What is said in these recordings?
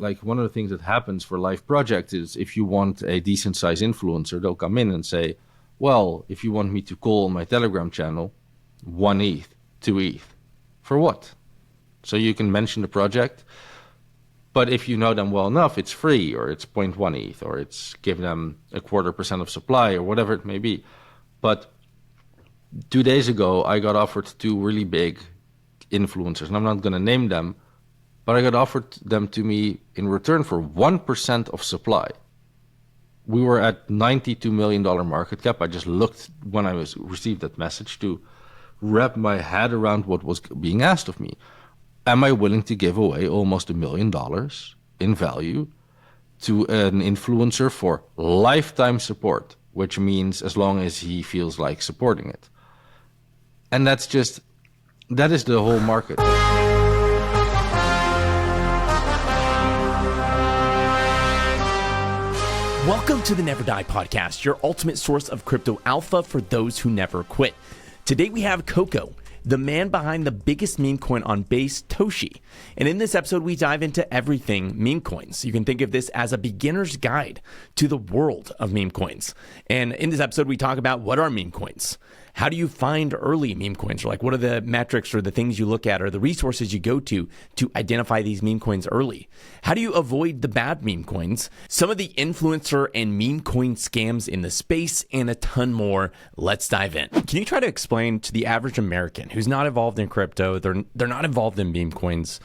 like one of the things that happens for live projects is if you want a decent size influencer, they'll come in and say, well, if you want me to call on my Telegram channel, 1 ETH, 2 ETH. For what? So you can mention the project, but if you know them well enough, it's free, or it's 0.1 ETH, or it's give them 0.25% of supply, or whatever it may be. But 2 days ago, I got offered 2 really big influencers, and I'm not going to name them, but I got offered them to me in return for 1% of supply. We were at $92 million market cap. I just looked when I received that message to wrap my head around what was being asked of me. Am I willing to give away almost $1 million in value to an influencer for lifetime support, which means as long as he feels like supporting it? And that is the whole market. Welcome to the Never Die Podcast, your ultimate source of crypto alpha for those who never quit. Today we have Coco, the man behind the biggest meme coin on Base Toshi. And in this episode, we dive into everything meme coins. You can think of this as a beginner's guide to the world of meme coins. And in this episode, we talk about what are meme coins. How do you find early meme coins? Or like, what are the metrics or the things you look at or the resources you go to identify these meme coins early? How do you avoid the bad meme coins? Some of the influencer and meme coin scams in the space and a ton more. Let's dive in. Can you try to explain to the average American who's not involved in crypto, they're not involved in meme coins,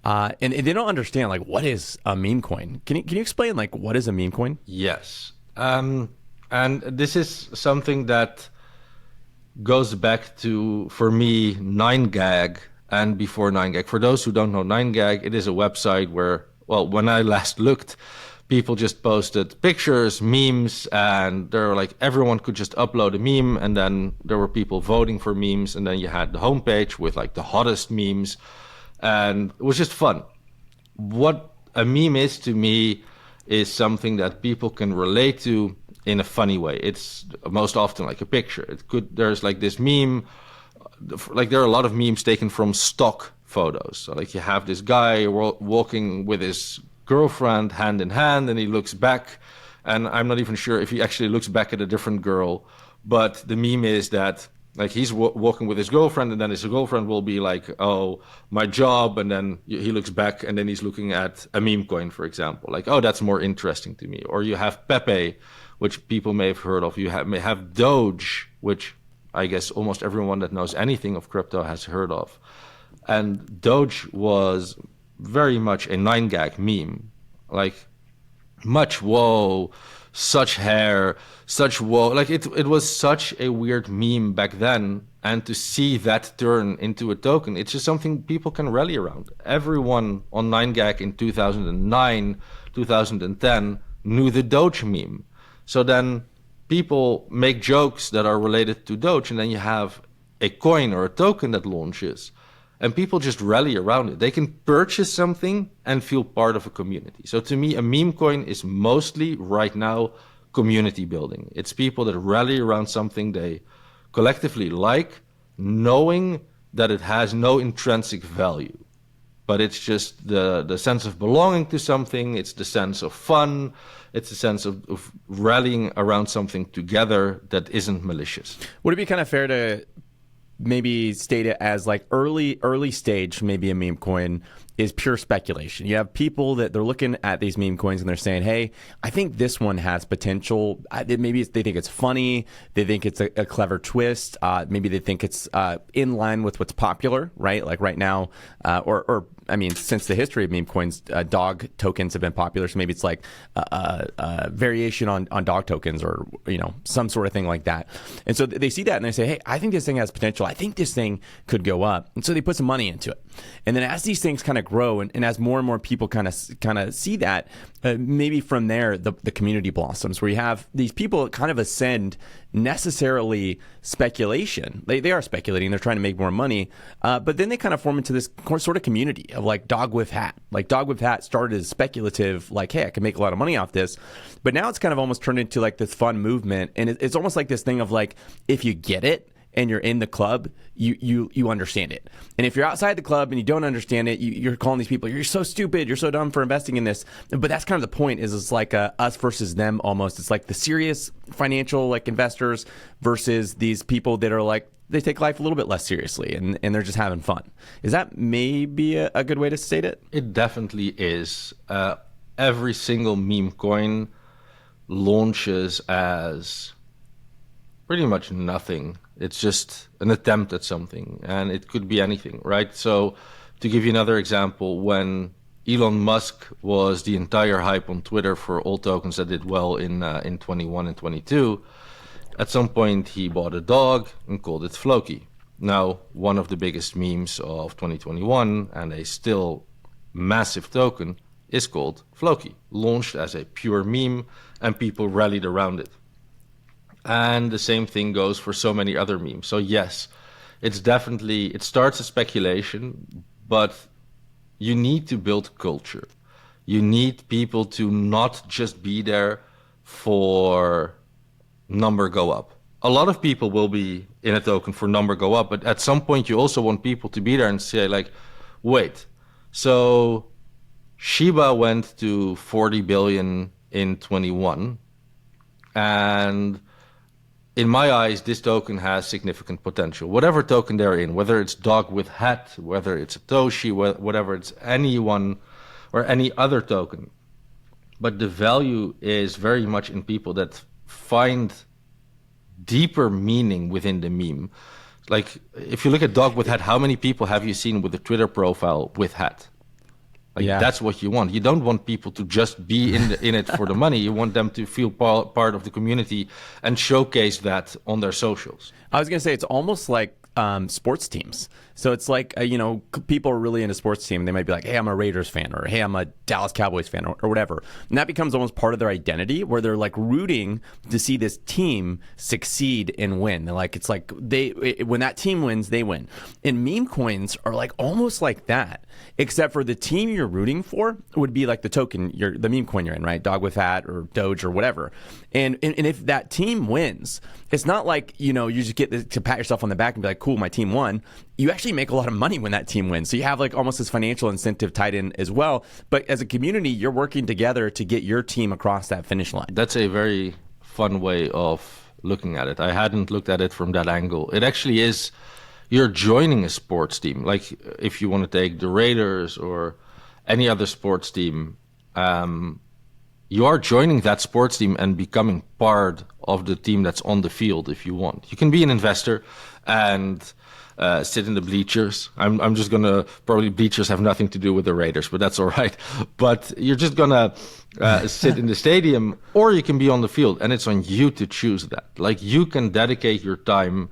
and they don't understand, like, what is a meme coin? Can you explain, like, what is a meme coin? Yes. And this is something that goes back to, for me, 9gag and before 9gag. For those who don't know 9gag, it is a website where, well, when I last looked, people just posted pictures, memes, and there were like, everyone could just upload a meme, and then there were people voting for memes, and then you had the homepage with like the hottest memes, and it was just fun. What a meme is to me is something that people can relate to in a funny way. It's most often like a picture. There's like this meme, like there are a lot of memes taken from stock photos. So like you have this guy walking with his girlfriend hand in hand, and he looks back, and I'm not even sure if he actually looks back at a different girl, but the meme is that like he's walking with his girlfriend, and then his girlfriend will be like, oh, my job, and then he looks back, and then he's looking at a meme coin, for example, like, oh, that's more interesting to me. Or you have Pepe, which people may have heard of. You may have Doge, which I guess almost everyone that knows anything of crypto has heard of. And Doge was very much a 9gag meme, like much whoa, such hair, such whoa. Like it was such a weird meme back then, and to see that turn into a token, it's just something people can rally around. Everyone on 9gag in 2009, 2010 knew the Doge meme. So then people make jokes that are related to Doge, and then you have a coin or a token that launches, and people just rally around it. They can purchase something and feel part of a community. So to me, a meme coin is mostly right now community building. It's people that rally around something they collectively like, knowing that it has no intrinsic value. But it's just the sense of belonging to something. It's the sense of fun. It's the sense of rallying around something together that isn't malicious. Would it be kind of fair to maybe state it as like early stage, maybe a meme coin is pure speculation? You have people that they're looking at these meme coins and they're saying, hey, I think this one has potential. Maybe they think it's funny. They think it's a clever twist. Maybe they think it's in line with what's popular, right? Like right now, or I mean, since the history of meme coins, dog tokens have been popular. So maybe it's like a variation on dog tokens, or, you know, some sort of thing like that. And so they see that and they say, hey, I think this thing has potential. I think this thing could go up. And so they put some money into it. And then as these things kind of grow, and as more and more people kind of see that, maybe from there the community blossoms, where you have these people that kind of ascend necessarily speculation. They are speculating, they're trying to make more money, but then they kind of form into this sort of community of like Dog with Hat. Like Dog with Hat started as speculative, like, hey, I can make a lot of money off this, but now it's kind of almost turned into like this fun movement, and it's almost like this thing of like, if you get it, and you're in the club, you understand it. And if you're outside the club and you don't understand it, you're calling these people, you're so stupid, you're so dumb for investing in this. But that's kind of the point. Is it's like us versus them almost. It's like the serious financial like investors versus these people that are like, they take life a little bit less seriously and they're just having fun. Is that maybe a good way to state it? It definitely is. Every single meme coin launches as pretty much nothing. It's just an attempt at something, and it could be anything, right? So to give you another example, when Elon Musk was the entire hype on Twitter for all tokens that did well in 21 and 22, at some point he bought a dog and called it Floki. Now, one of the biggest memes of 2021 and a still massive token is called Floki, launched as a pure meme, and people rallied around it. And the same thing goes for so many other memes. So yes, it starts as speculation, but you need to build culture. You need people to not just be there for number go up. A lot of people will be in a token for number go up, but at some point you also want people to be there and say like, wait, so Shiba went to 40 billion in 21, and in my eyes, this token has significant potential. Whatever token they're in, whether it's dog with hat, whether it's Toshi, whatever it's anyone or any other token. But the value is very much in people that find deeper meaning within the meme. Like, if you look at dog with hat, how many people have you seen with a Twitter profile with hat? Like, that's what you want. You don't want people to just be in it for the money. You want them to feel part of the community and showcase that on their socials. I was going to say, it's almost like sports teams. So it's like, people are really into sports team. They might be like, hey, I'm a Raiders fan, or hey, I'm a Dallas Cowboys fan, or whatever. And that becomes almost part of their identity, where they're like rooting to see this team succeed and win. They're like, it's like when that team wins, they win. And meme coins are like almost like that, except for the team you're rooting for would be like the token, the meme coin you're in, right? Dog with hat or Doge or whatever. And if that team wins, it's not like, you just get to pat yourself on the back and be like, cool, my team won. You actually make a lot of money when that team wins. So you have like almost this financial incentive tied in as well. But as a community, you're working together to get your team across that finish line. That's a very fun way of looking at it. I hadn't looked at it from that angle. It actually is, you're joining a sports team. Like if you want to take the Raiders or any other sports team, you are joining that sports team and becoming part of the team that's on the field if you want. You can be an investor and sit in the bleachers. I'm just gonna, probably bleachers have nothing to do with the Raiders, but that's all right. But you're just gonna sit in the stadium, or you can be on the field, and it's on you to choose that. Like, you can dedicate your time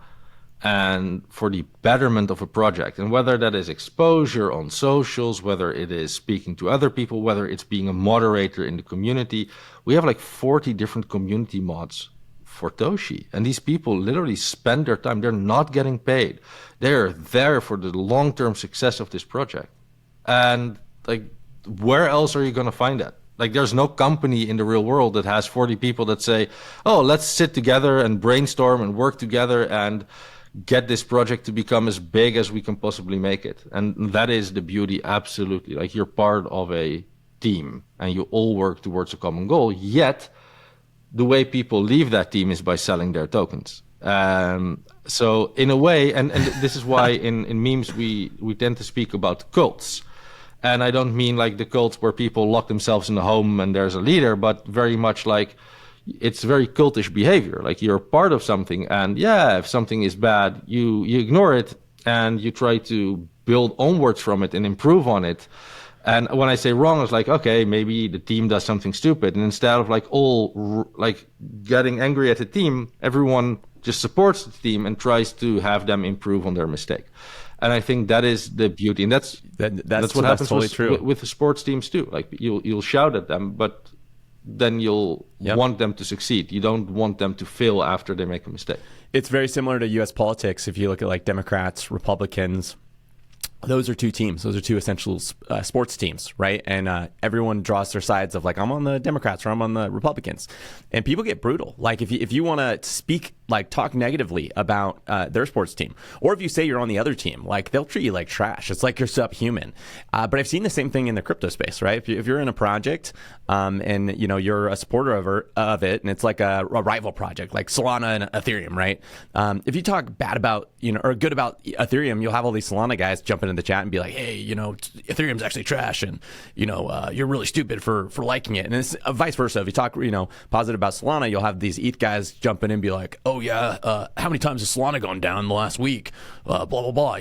and for the betterment of a project, and whether that is exposure on socials, whether it is speaking to other people, whether it's being a moderator in the community. We have like 40 different community mods for Toshi, and these people literally spend their time. They're not getting paid. They're there for the long-term success of this project. And like, where else are you going to find that? Like, there's no company in the real world that has 40 people that say, oh, let's sit together and brainstorm and work together and get this project to become as big as we can possibly make it. And that is the beauty, absolutely. Like, you're part of a team and you all work towards a common goal, yet the way people leave that team is by selling their tokens. So in a way, and this is why in memes we tend to speak about cults. And I don't mean like the cults where people lock themselves in the home and there's a leader, but very much like it's very cultish behavior. Like, you're part of something, and if something is bad, you ignore it and you try to build onwards from it and improve on it. And when I say wrong, it's like, okay, maybe the team does something stupid, and instead of like all like getting angry at the team, everyone just supports the team and tries to have them improve on their mistake. And I think that is the beauty, and that's what happens totally with the sports teams too. Like, you'll shout at them, but then you'll want them to succeed. You don't want them to fail after they make a mistake. It's very similar to U.S. politics. If you look at like Democrats, Republicans, those are two teams. Those are two essential sports teams, right? And everyone draws their sides of like, I'm on the Democrats or I'm on the Republicans. And people get brutal. Like, if you want to speak like talk negatively about their sports team, or if you say you're on the other team, like they'll treat you like trash. It's like you're subhuman. But I've seen the same thing in the crypto space, right? If you're in a project and you're a supporter of it, and it's like a rival project, like Solana and Ethereum, right? If you talk bad about or good about Ethereum, you'll have all these Solana guys jump into the chat and be like, hey, Ethereum's actually trash, and you're really stupid for liking it. And it's vice versa. If you talk positive about Solana, you'll have these ETH guys jump in and be like, oh yeah, how many times has Solana gone down in the last week? Blah blah blah.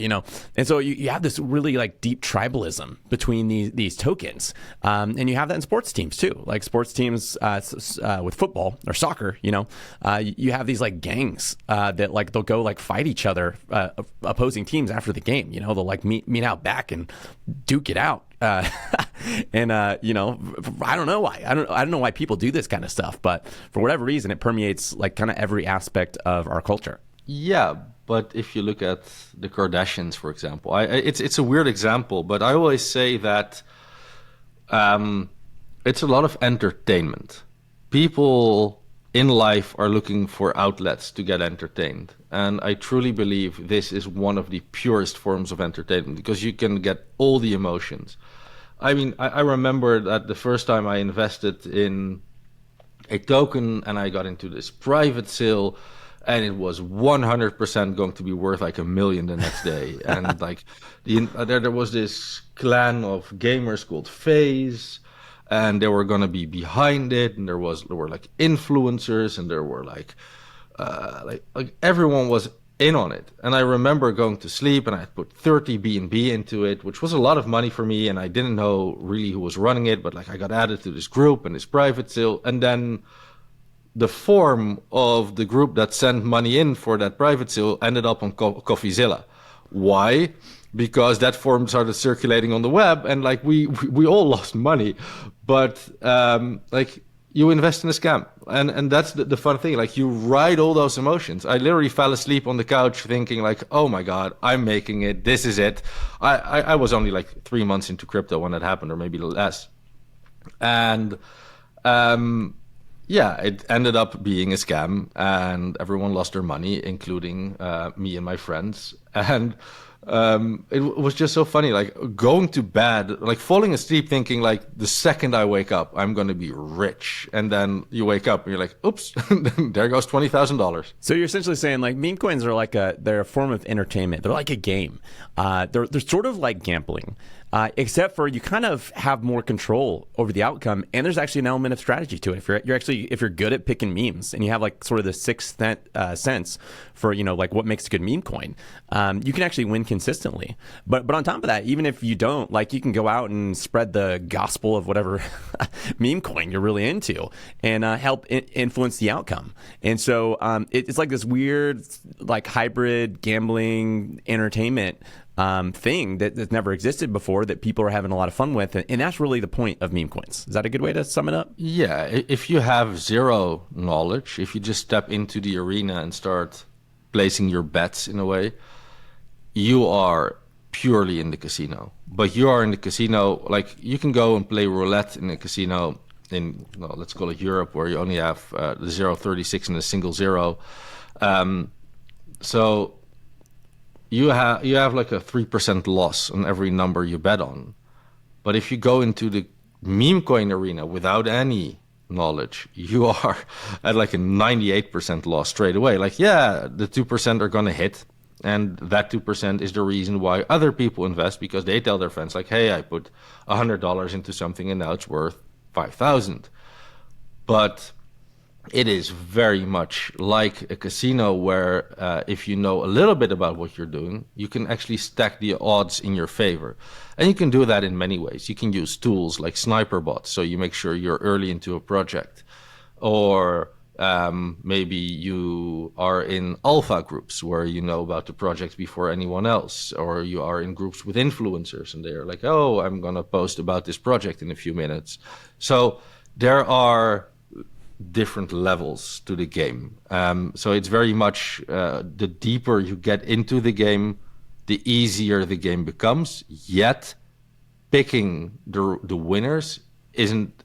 And so you have this really like deep tribalism between these tokens, and you have that in sports teams too. Like sports teams with football or soccer, you have these like gangs that like they'll go like fight each other, opposing teams after the game. They'll like meet out back and duke it out. And I don't know why. I don't know why people do this kind of stuff, but for whatever reason, it permeates like kind of every aspect of our culture. Yeah, but if you look at the Kardashians, for example, it's a weird example, but I always say that it's a lot of entertainment. People in life are looking for outlets to get entertained. And I truly believe this is one of the purest forms of entertainment because you can get all the emotions. I mean, I remember that the first time I invested in a token and I got into this private sale, and it was 100% going to be worth like $1 million the next day. And like there was this clan of gamers called FaZe, and they were going to be behind it, and there were like influencers, and there were like everyone was in on it. And I remember going to sleep, and I put 30 BNB into it, which was a lot of money for me, and I didn't know really who was running it, but like I got added to this group and this private sale, and then the form of the group that sent money in for that private sale ended up on CoffeeZilla. Why? Because that form started circulating on the web, and like we all lost money, but like you invest in a scam, and that's the fun thing. Like you ride all those emotions. I literally fell asleep on the couch thinking like, oh my god, I'm making it. This is it. I was only like 3 months into crypto when that happened, or maybe less, and yeah, it ended up being a scam, and everyone lost their money, including me and my friends. And it was just so funny, like going to bed, like falling asleep thinking like the second I wake up, I'm going to be rich. And then you wake up and you're like, oops, there goes $20,000. So you're essentially saying like meme coins are they're a form of entertainment. They're like a game. They're sort of like gambling. Except for you kind of have more control over the outcome, and there's actually an element of strategy to it. If you're good at picking memes, and you have like sort of the sixth sense for like what makes a good meme coin, you can actually win consistently. But on top of that, even if you don't, like you can go out and spread the gospel of whatever meme coin you're really into, and help influence the outcome. And so it's like this weird like hybrid gambling entertainment thing that's never existed before that people are having a lot of fun with. And that's really the point of meme coins. Is that a good way to sum it up? Yeah, if you have zero knowledge, if you just step into the arena and start placing your bets in a way, you are purely in the casino. But you are in the casino, like you can go and play roulette in a casino in, well, let's call it Europe, where you only have the 0.36 and a single zero. So you have like a 3% loss on every number you bet on. But if you go into the meme coin arena without any knowledge, you are at like a 98% loss straight away. Like, yeah, the 2% are going to hit. And that 2% is the reason why other people invest, because they tell their friends like, hey, I put $100 into something and now it's worth 5,000. But it is very much like a casino where if you know a little bit about what you're doing, you can actually stack the odds in your favor. And you can do that in many ways. You can use tools like sniper bots, so you make sure you're early into a project. Or maybe you are in alpha groups where you know about the project before anyone else. Or you are in groups with influencers and they're like, oh, I'm going to post about this project in a few minutes. So there are different levels to the game. So it's very much the deeper you get into the game, the easier the game becomes. Yet picking the winners isn't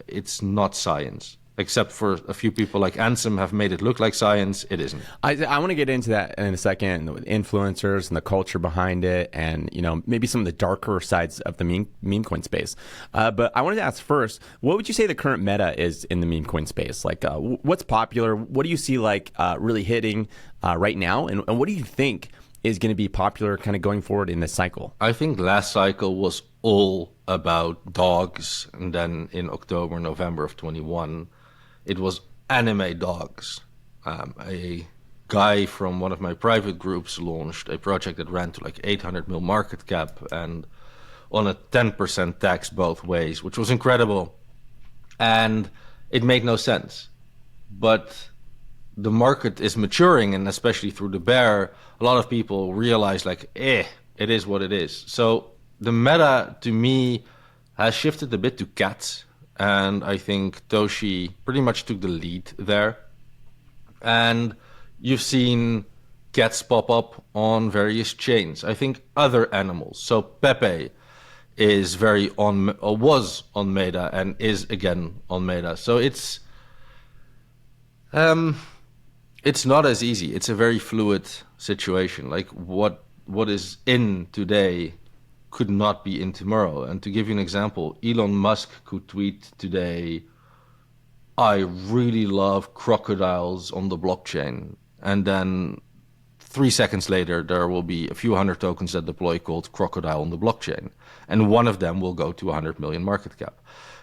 it's not science. except for a few people like Ansem have made it look like science. It isn't. I want to get into that in a second, with influencers and the culture behind it, and maybe some of the darker sides of the meme coin space. But I wanted to ask first, what would you say the current meta is in the meme coin space? Like, what's popular? What do you see like really hitting right now, and what do you think is going to be popular kind of going forward in this cycle? I think last cycle was all about dogs, and then in October, November of 21, it was anime dogs. A guy from one of my private groups launched a project that ran to like 800 mil market cap and on a 10% tax both ways, which was incredible. And it made no sense. But the market is maturing, and especially through the bear, a lot of people realize like, it is what it is. So the meta to me has shifted a bit to cats. And I think Toshi pretty much took the lead there. And you've seen cats pop up on various chains. I think other animals. So Pepe is was on Meta and is again on Meta. So it's not as easy. It's a very fluid situation. Like what is in today could not be in tomorrow. And to give you an example, Elon Musk could tweet today, I really love crocodiles on the blockchain. And then 3 seconds later, there will be a few hundred tokens that deploy called crocodile on the blockchain. And one of them will go to 100 million market cap.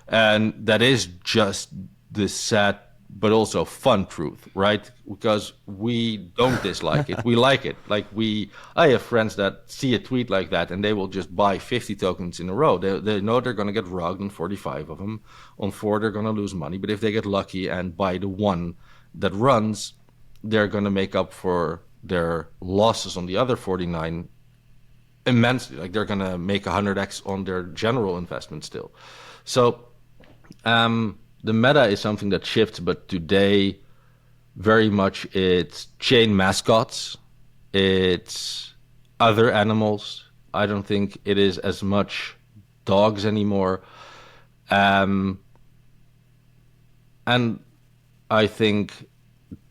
And that is just the sad but also fun truth, right? Because we don't dislike it. We like it. Like I have friends that see a tweet like that and they will just buy 50 tokens in a row. They know they're going to get rugged on 45 of them. On 4, they're going to lose money. But if they get lucky and buy the one that runs, they're going to make up for their losses on the other 49 immensely. Like they're going to make 100x on their general investment still. So, the meta is something that shifts, but today, very much it's chain mascots, it's other animals. I don't think it is as much dogs anymore. And I think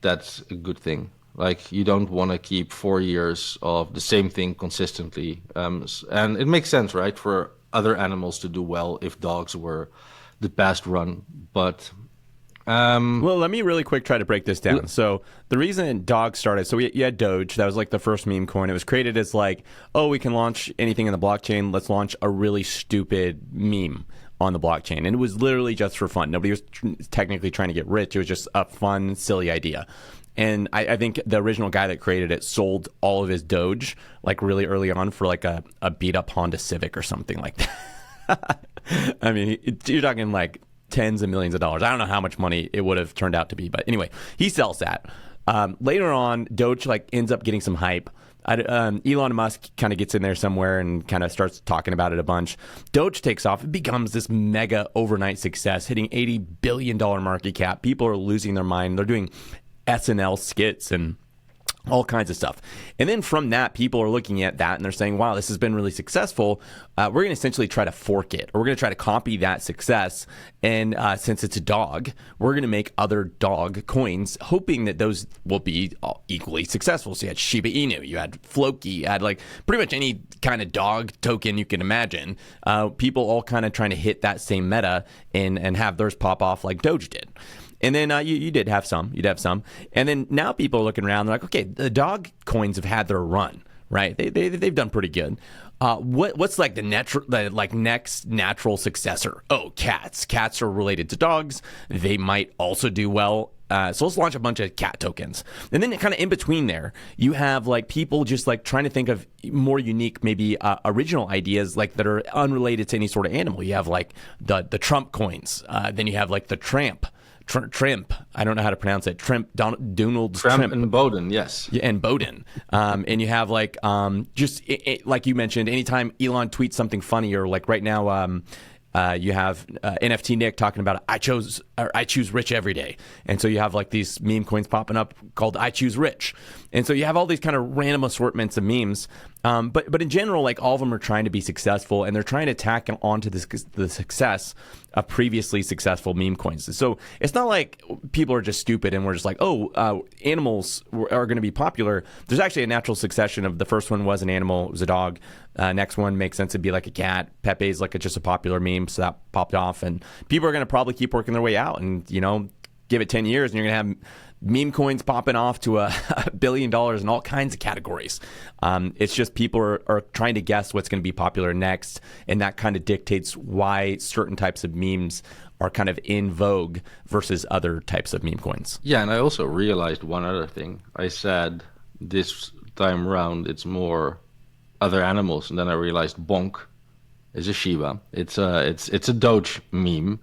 that's a good thing. Like, you don't want to keep 4 years of the same thing consistently. And it makes sense, right, for other animals to do well if dogs were the past run. But well, let me really quick try to break this down. So the reason dogs started, so you had Doge. That was like the first meme coin. It was created as like, oh, we can launch anything in the blockchain. Let's launch a really stupid meme on the blockchain. And it was literally just for fun. Nobody was technically trying to get rich. It was just a fun, silly idea. And I think the original guy that created it sold all of his Doge like really early on for like a beat up Honda Civic or something like that. I mean, you're talking like tens of millions of dollars. I don't know how much money it would have turned out to be, but anyway, he sells that. Later on, Doge like ends up getting some hype. Elon Musk kind of gets in there somewhere and kind of starts talking about it a bunch. Doge takes off. It becomes this mega overnight success, hitting $80 billion market cap. People are losing their mind. They're doing SNL skits and all kinds of stuff. And then from that, people are looking at that and they're saying, wow, this has been really successful. We're going to essentially try to fork it, or we're going to try to copy that success. And since it's a dog, we're going to make other dog coins, hoping that those will be equally successful. So you had Shiba Inu, you had Floki, you had like pretty much any kind of dog token you can imagine. People all kind of trying to hit that same meta and have theirs pop off like Doge did. And then you did have some. You'd have some. And then now people are looking around. They're like, okay, the dog coins have had their run, right? They've done pretty good. What's like the next natural successor? Oh, cats. Cats are related to dogs. They might also do well. So let's launch a bunch of cat tokens. And then kind of in between there, you have like people just like trying to think of more unique, maybe original ideas like that are unrelated to any sort of animal. You have like the Trump coins. Then you have like the Tramp. Trimp, I don't know how to pronounce it. Donald Trump and Bowden, yes. Yeah, and Bowden. And you have like like you mentioned, anytime Elon tweets something funny, or like right now you have NFT Nick talking about I choose rich every day. And so you have like these meme coins popping up called I choose rich. And so you have all these kind of random assortments of memes. But in general, like all of them are trying to be successful, and they're trying to tack onto the success of previously successful meme coins. So it's not like people are just stupid and we're just like, animals are going to be popular. There's actually a natural succession of the first one was an animal, it was a dog. Next one makes sense to be like a cat. Pepe's like just a popular meme, so that popped off, and people are going to probably keep working their way out, and give it 10 years, and you're going to have meme coins popping off to $1 billion in all kinds of categories. It's just people are trying to guess what's going to be popular next, and that kind of dictates why certain types of memes are kind of in vogue versus other types of meme coins. Yeah, and I also realized one other thing. I said this time around it's more other animals, and then I realized Bonk is a Shiba. It's a Doge meme.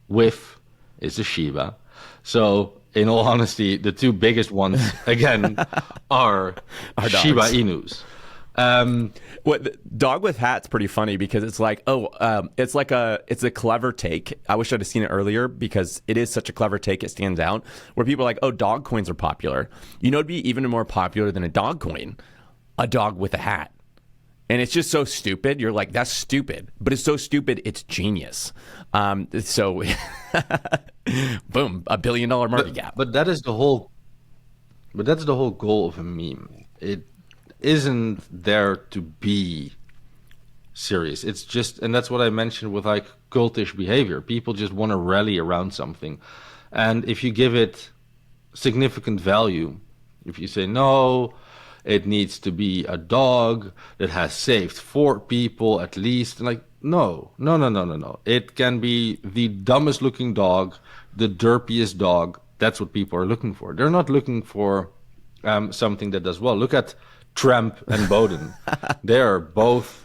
Whiff is a Shiba. So in all honesty, the two biggest ones again are Shiba Inus. What dog with hat's pretty funny because it's like, it's a clever take. I wish I'd have seen it earlier because it is such a clever take. It stands out where people are like, dog coins are popular. It'd be even more popular than a dog coin, a dog with a hat. And it's just so stupid. You're like, that's stupid. But it's so stupid, it's genius. So, boom, $1 billion market cap. But that's the whole goal of a meme. It isn't there to be serious. It's just, and that's what I mentioned with like cultish behavior. People just want to rally around something. And if you give it significant value, if you say, no, it needs to be a dog that has saved 4 people at least. Like, no. It can be the dumbest looking dog, the derpiest dog. That's what people are looking for. They're not looking for something that does well. Look at Trump and Biden. They are both,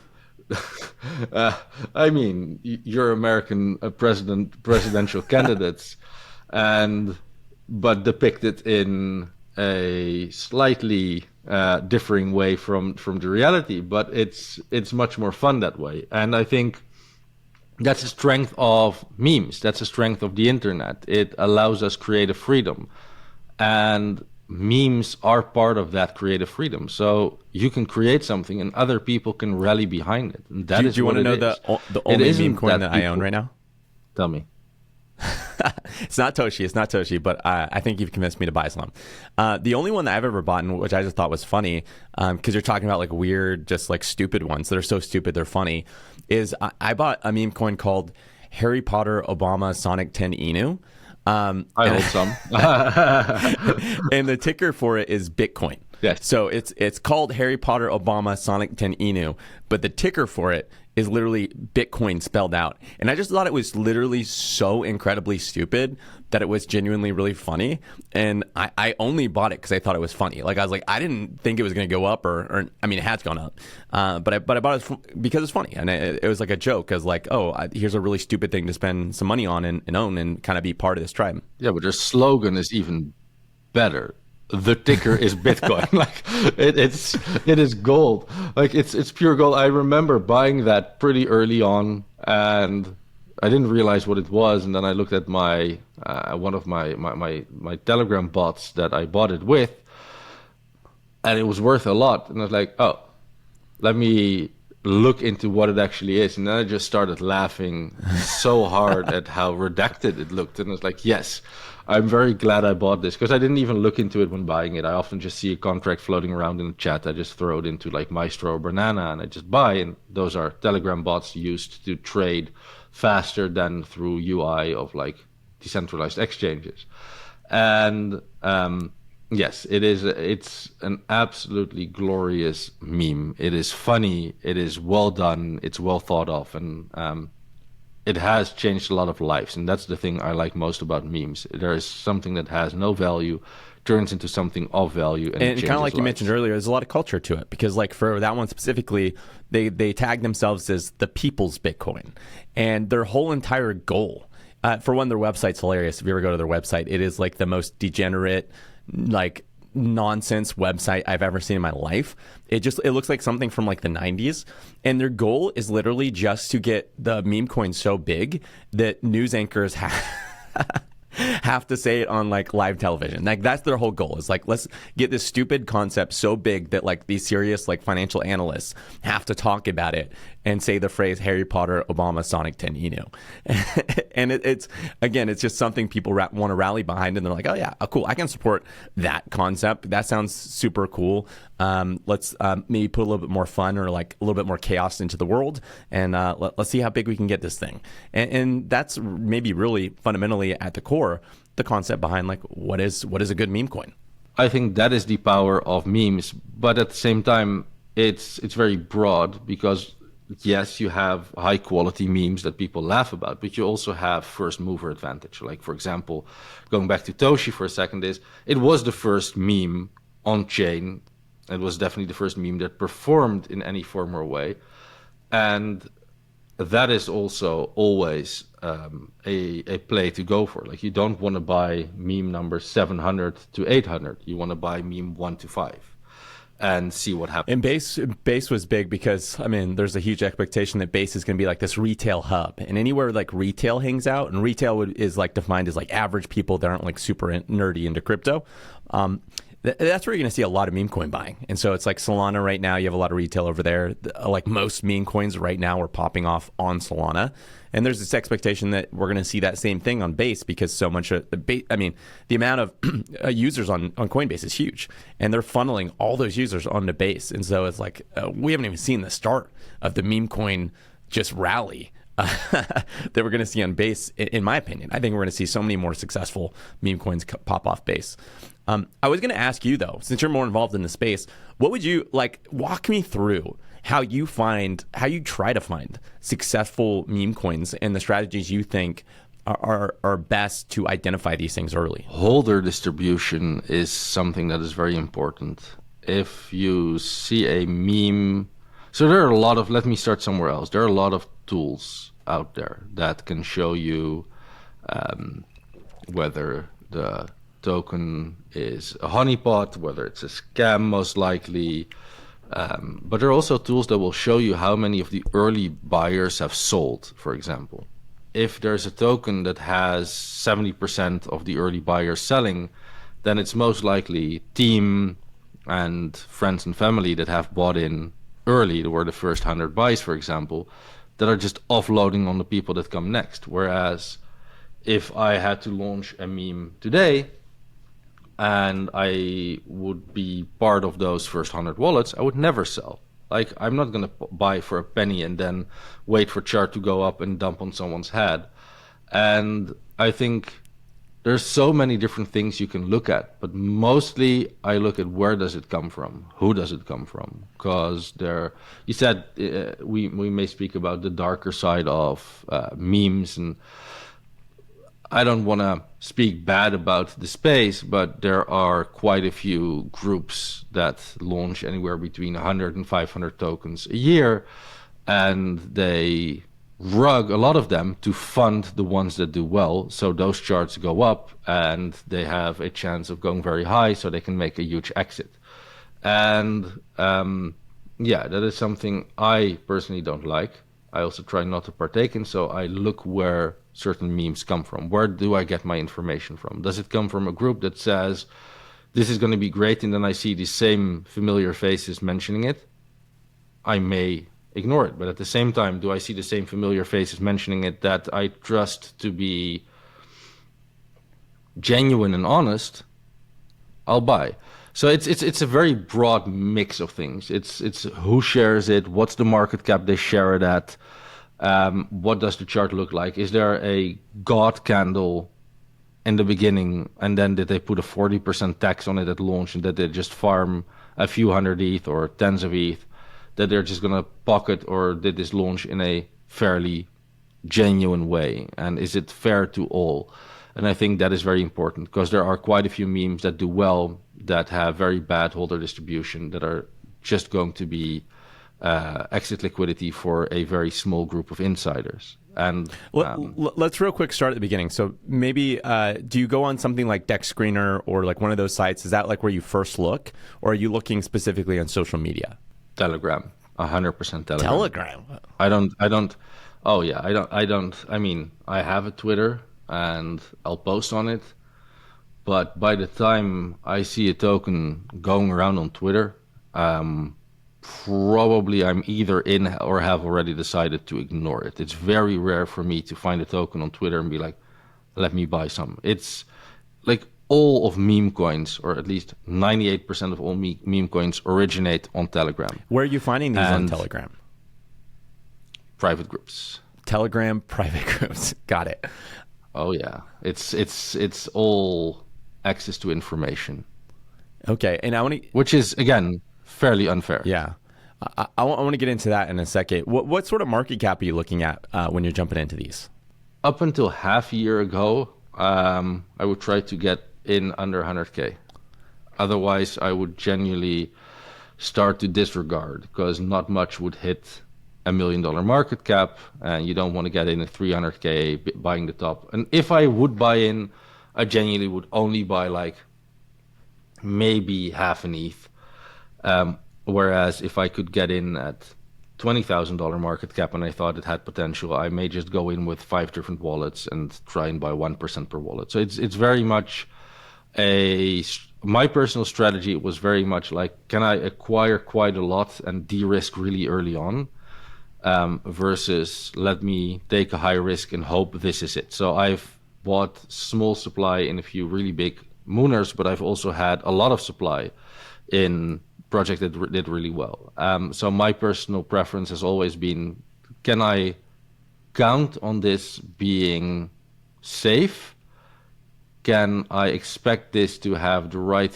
you're American presidential candidates, but depicted in a slightly differing way from the reality, but it's much more fun that way. And I think that's the strength of memes. That's the strength of the internet. It allows us creative freedom, and memes are part of that creative freedom. So you can create something, and other people can rally behind it. And that do you want to know the only meme coin that I own right now? Tell me. It's not Toshi, but I think you've convinced me to buy some. The only one that I've ever bought, which I just thought was funny, because you're talking about like weird, just like stupid ones that are so stupid they're funny, is I bought a meme coin called Harry Potter Obama Sonic 10 Inu. I hold some. And the ticker for it is Bitcoin. Yes. So it's called Harry Potter Obama Sonic 10 Inu, but the ticker for it is literally Bitcoin spelled out. And I just thought it was literally so incredibly stupid that it was genuinely really funny. And I only bought it because I thought it was funny. Like I was like, I didn't think it was going to go up or I mean, it has gone up. But I bought it because it's funny. And it was like a joke. I was like, here's a really stupid thing to spend some money on and own and kind of be part of this tribe. Yeah, but their slogan is even better. The ticker is Bitcoin. Like it is gold. Like it's pure gold. I remember buying that pretty early on, and I didn't realize what it was. And then I looked at my one of my Telegram bots that I bought it with, and it was worth a lot. And I was like, oh, let me look into what it actually is. And then I just started laughing so hard at how redacted it looked. And I was like, yes, I'm very glad I bought this, because I didn't even look into it when buying it. I often just see a contract floating around in the chat. I just throw it into like Maestro or Banana and I just buy. And those are Telegram bots used to trade faster than through UI of like decentralized exchanges. And yes, it's an absolutely glorious meme. It is funny. It is well done. It's well thought of. And it has changed a lot of lives, and that's the thing I like most about memes. There is something that has no value, turns into something of value, and kind of like you mentioned earlier, there's a lot of culture to it, because like for that one specifically, they tag themselves as the people's Bitcoin, and their whole entire goal, for one, their website's hilarious. If you ever go to their website, it is like the most degenerate, like nonsense website I've ever seen in my life. It looks like something from like the 90s, and their goal is literally just to get the meme coin so big that news anchors have to say it on like live television. Like that's their whole goal. Is like, let's get this stupid concept so big that like these serious like financial analysts have to talk about it and say the phrase Harry Potter, Obama, Sonic 10 Inu. And it's again, it's just something people want to rally behind, and they're like, oh yeah, cool, I can support that concept. That sounds super cool. Let's maybe put a little bit more fun or like a little bit more chaos into the world, and let's see how big we can get this thing. And that's maybe really fundamentally at the core the concept behind like what is a good meme coin. I think that is the power of memes, but at the same time, it's very broad because yes, you have high quality memes that people laugh about, but you also have first mover advantage. Like for example, going back to Toshi for a second, it was the first meme on chain. It was definitely the first meme that performed in any form or way, and that is also always a play to go for. Like you don't want to buy meme number 700 to 800. You want to buy meme 1 to 5 and see what happens. And Base was big because, I mean, there's a huge expectation that Base is going to be like this retail hub. And anywhere like retail hangs out, and retail is like defined as like average people that aren't like super nerdy into crypto. That's where you're going to see a lot of meme coin buying. And so it's like Solana right now, you have a lot of retail over there. Like most meme coins right now are popping off on Solana. And there's this expectation that we're going to see that same thing on Base because so much of the amount of users on Coinbase is huge. And they're funneling all those users onto Base. And so it's like, we haven't even seen the start of the meme coin just rally that we're going to see on Base, in my opinion. I think we're going to see so many more successful meme coins pop off Base. I was going to ask you, though, since you're more involved in the space, what would you like walk me through how you try to find successful meme coins and the strategies you think are best to identify these things early? Holder distribution is something that is very important. If you see a meme, so there are a lot of, let me start somewhere else. There are a lot of tools out there that can show you whether the token is a honeypot, whether it's a scam, most likely. But there are also tools that will show you how many of the early buyers have sold, for example. If there's a token that has 70% of the early buyers selling, then it's most likely team and friends and family that have bought in early, that were the first 100 buys, for example, that are just offloading on the people that come next. Whereas if I had to launch a meme today, and I would be part of those first 100 wallets, I would never sell. Like, I'm not going to buy for a penny and then wait for chart to go up and dump on someone's head. And I think there's so many different things you can look at, but mostly I look at where does it come from? Who does it come from? Because you said we may speak about the darker side of memes, and I don't want to speak bad about the space, but there are quite a few groups that launch anywhere between 100 and 500 tokens a year, and they rug a lot of them to fund the ones that do well. So those charts go up and they have a chance of going very high so they can make a huge exit. And that is something I personally don't like. I also try not to partake in, so I look where certain memes come from. Where do I get my information from? Does it come from a group that says, this is going to be great, and then I see the same familiar faces mentioning it? I may ignore it, but at the same time, do I see the same familiar faces mentioning it that I trust to be genuine and honest? I'll buy. So it's a very broad mix of things. It's who shares it, what's the market cap they share it at, what does the chart look like? Is there a God candle in the beginning, and then did they put a 40% tax on it at launch, and that they just farm a few hundred ETH or tens of ETH that they're just gonna pocket, or did this launch in a fairly genuine way? And is it fair to all? And I think that is very important, because there are quite a few memes that do well that have very bad holder distribution that are just going to be exit liquidity for a very small group of insiders. And let's real quick start at the beginning. So maybe do you go on something like Deck Screener or like one of those sites? Is that like where you first look, or are you looking specifically on social media? Telegram, 100% Telegram. Telegram. I don't. Oh yeah, I don't. I mean, I have a Twitter, and I'll post on it. But by the time I see a token going around on Twitter, probably I'm either in or have already decided to ignore it. It's very rare for me to find a token on Twitter and be like, let me buy some. It's like all of meme coins, or at least 98% of all meme coins, originate on Telegram. Where are you finding these on Telegram? Private groups. Telegram private groups. Got it. Oh yeah, it's all access to information. Okay, and I want to, which is again fairly unfair. Yeah, I want to get into that in a second. What sort of market cap are you looking at when you're jumping into these? Up until half a year ago, I would try to get in under 100K. Otherwise, I would genuinely start to disregard, because not much would hit $1 million market cap, and you don't want to get in at 300K buying the top. And if I would buy in, I genuinely would only buy like maybe half an ETH. Whereas if I could get in at $20,000 market cap and I thought it had potential, I may just go in with 5 different wallets and try and buy 1% per wallet. So it's very much my personal strategy was very much like, can I acquire quite a lot and de-risk really early on, versus let me take a high risk and hope this is it. So I've bought small supply in a few really big mooners, but I've also had a lot of supply in project that did really well. So my personal preference has always been, can I count on this being safe? Can I expect this to have the right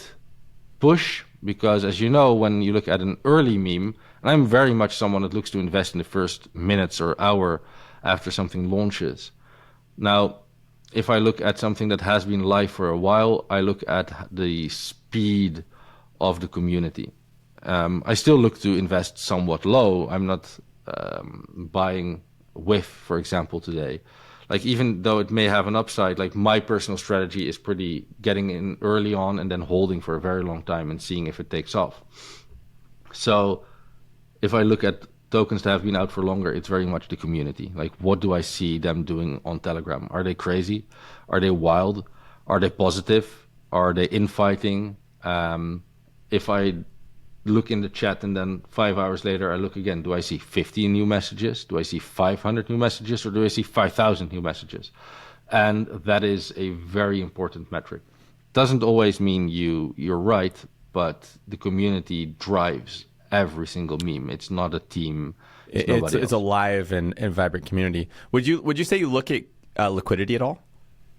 push? Because as you know, when you look at an early meme, and I'm very much someone that looks to invest in the first minutes or hour after something launches. Now, if I look at something that has been live for a while, I look at the speed of the community. I still look to invest somewhat low. I'm not buying WIF, for example, today. Like, even though it may have an upside, like my personal strategy is pretty getting in early on and then holding for a very long time and seeing if it takes off. So if I look at tokens that have been out for longer, it's very much the community. Like, what do I see them doing on Telegram? Are they crazy? Are they wild? Are they positive? Are they infighting? If I look in the chat and then 5 hours later I look again, do I see 50 new messages? Do I see 500 new messages? Or do I see 5,000 new messages? And that is a very important metric. Doesn't always mean you're right, but the community drives every single meme. It's not a team. It's a live and vibrant community. Would you say you look at liquidity at all?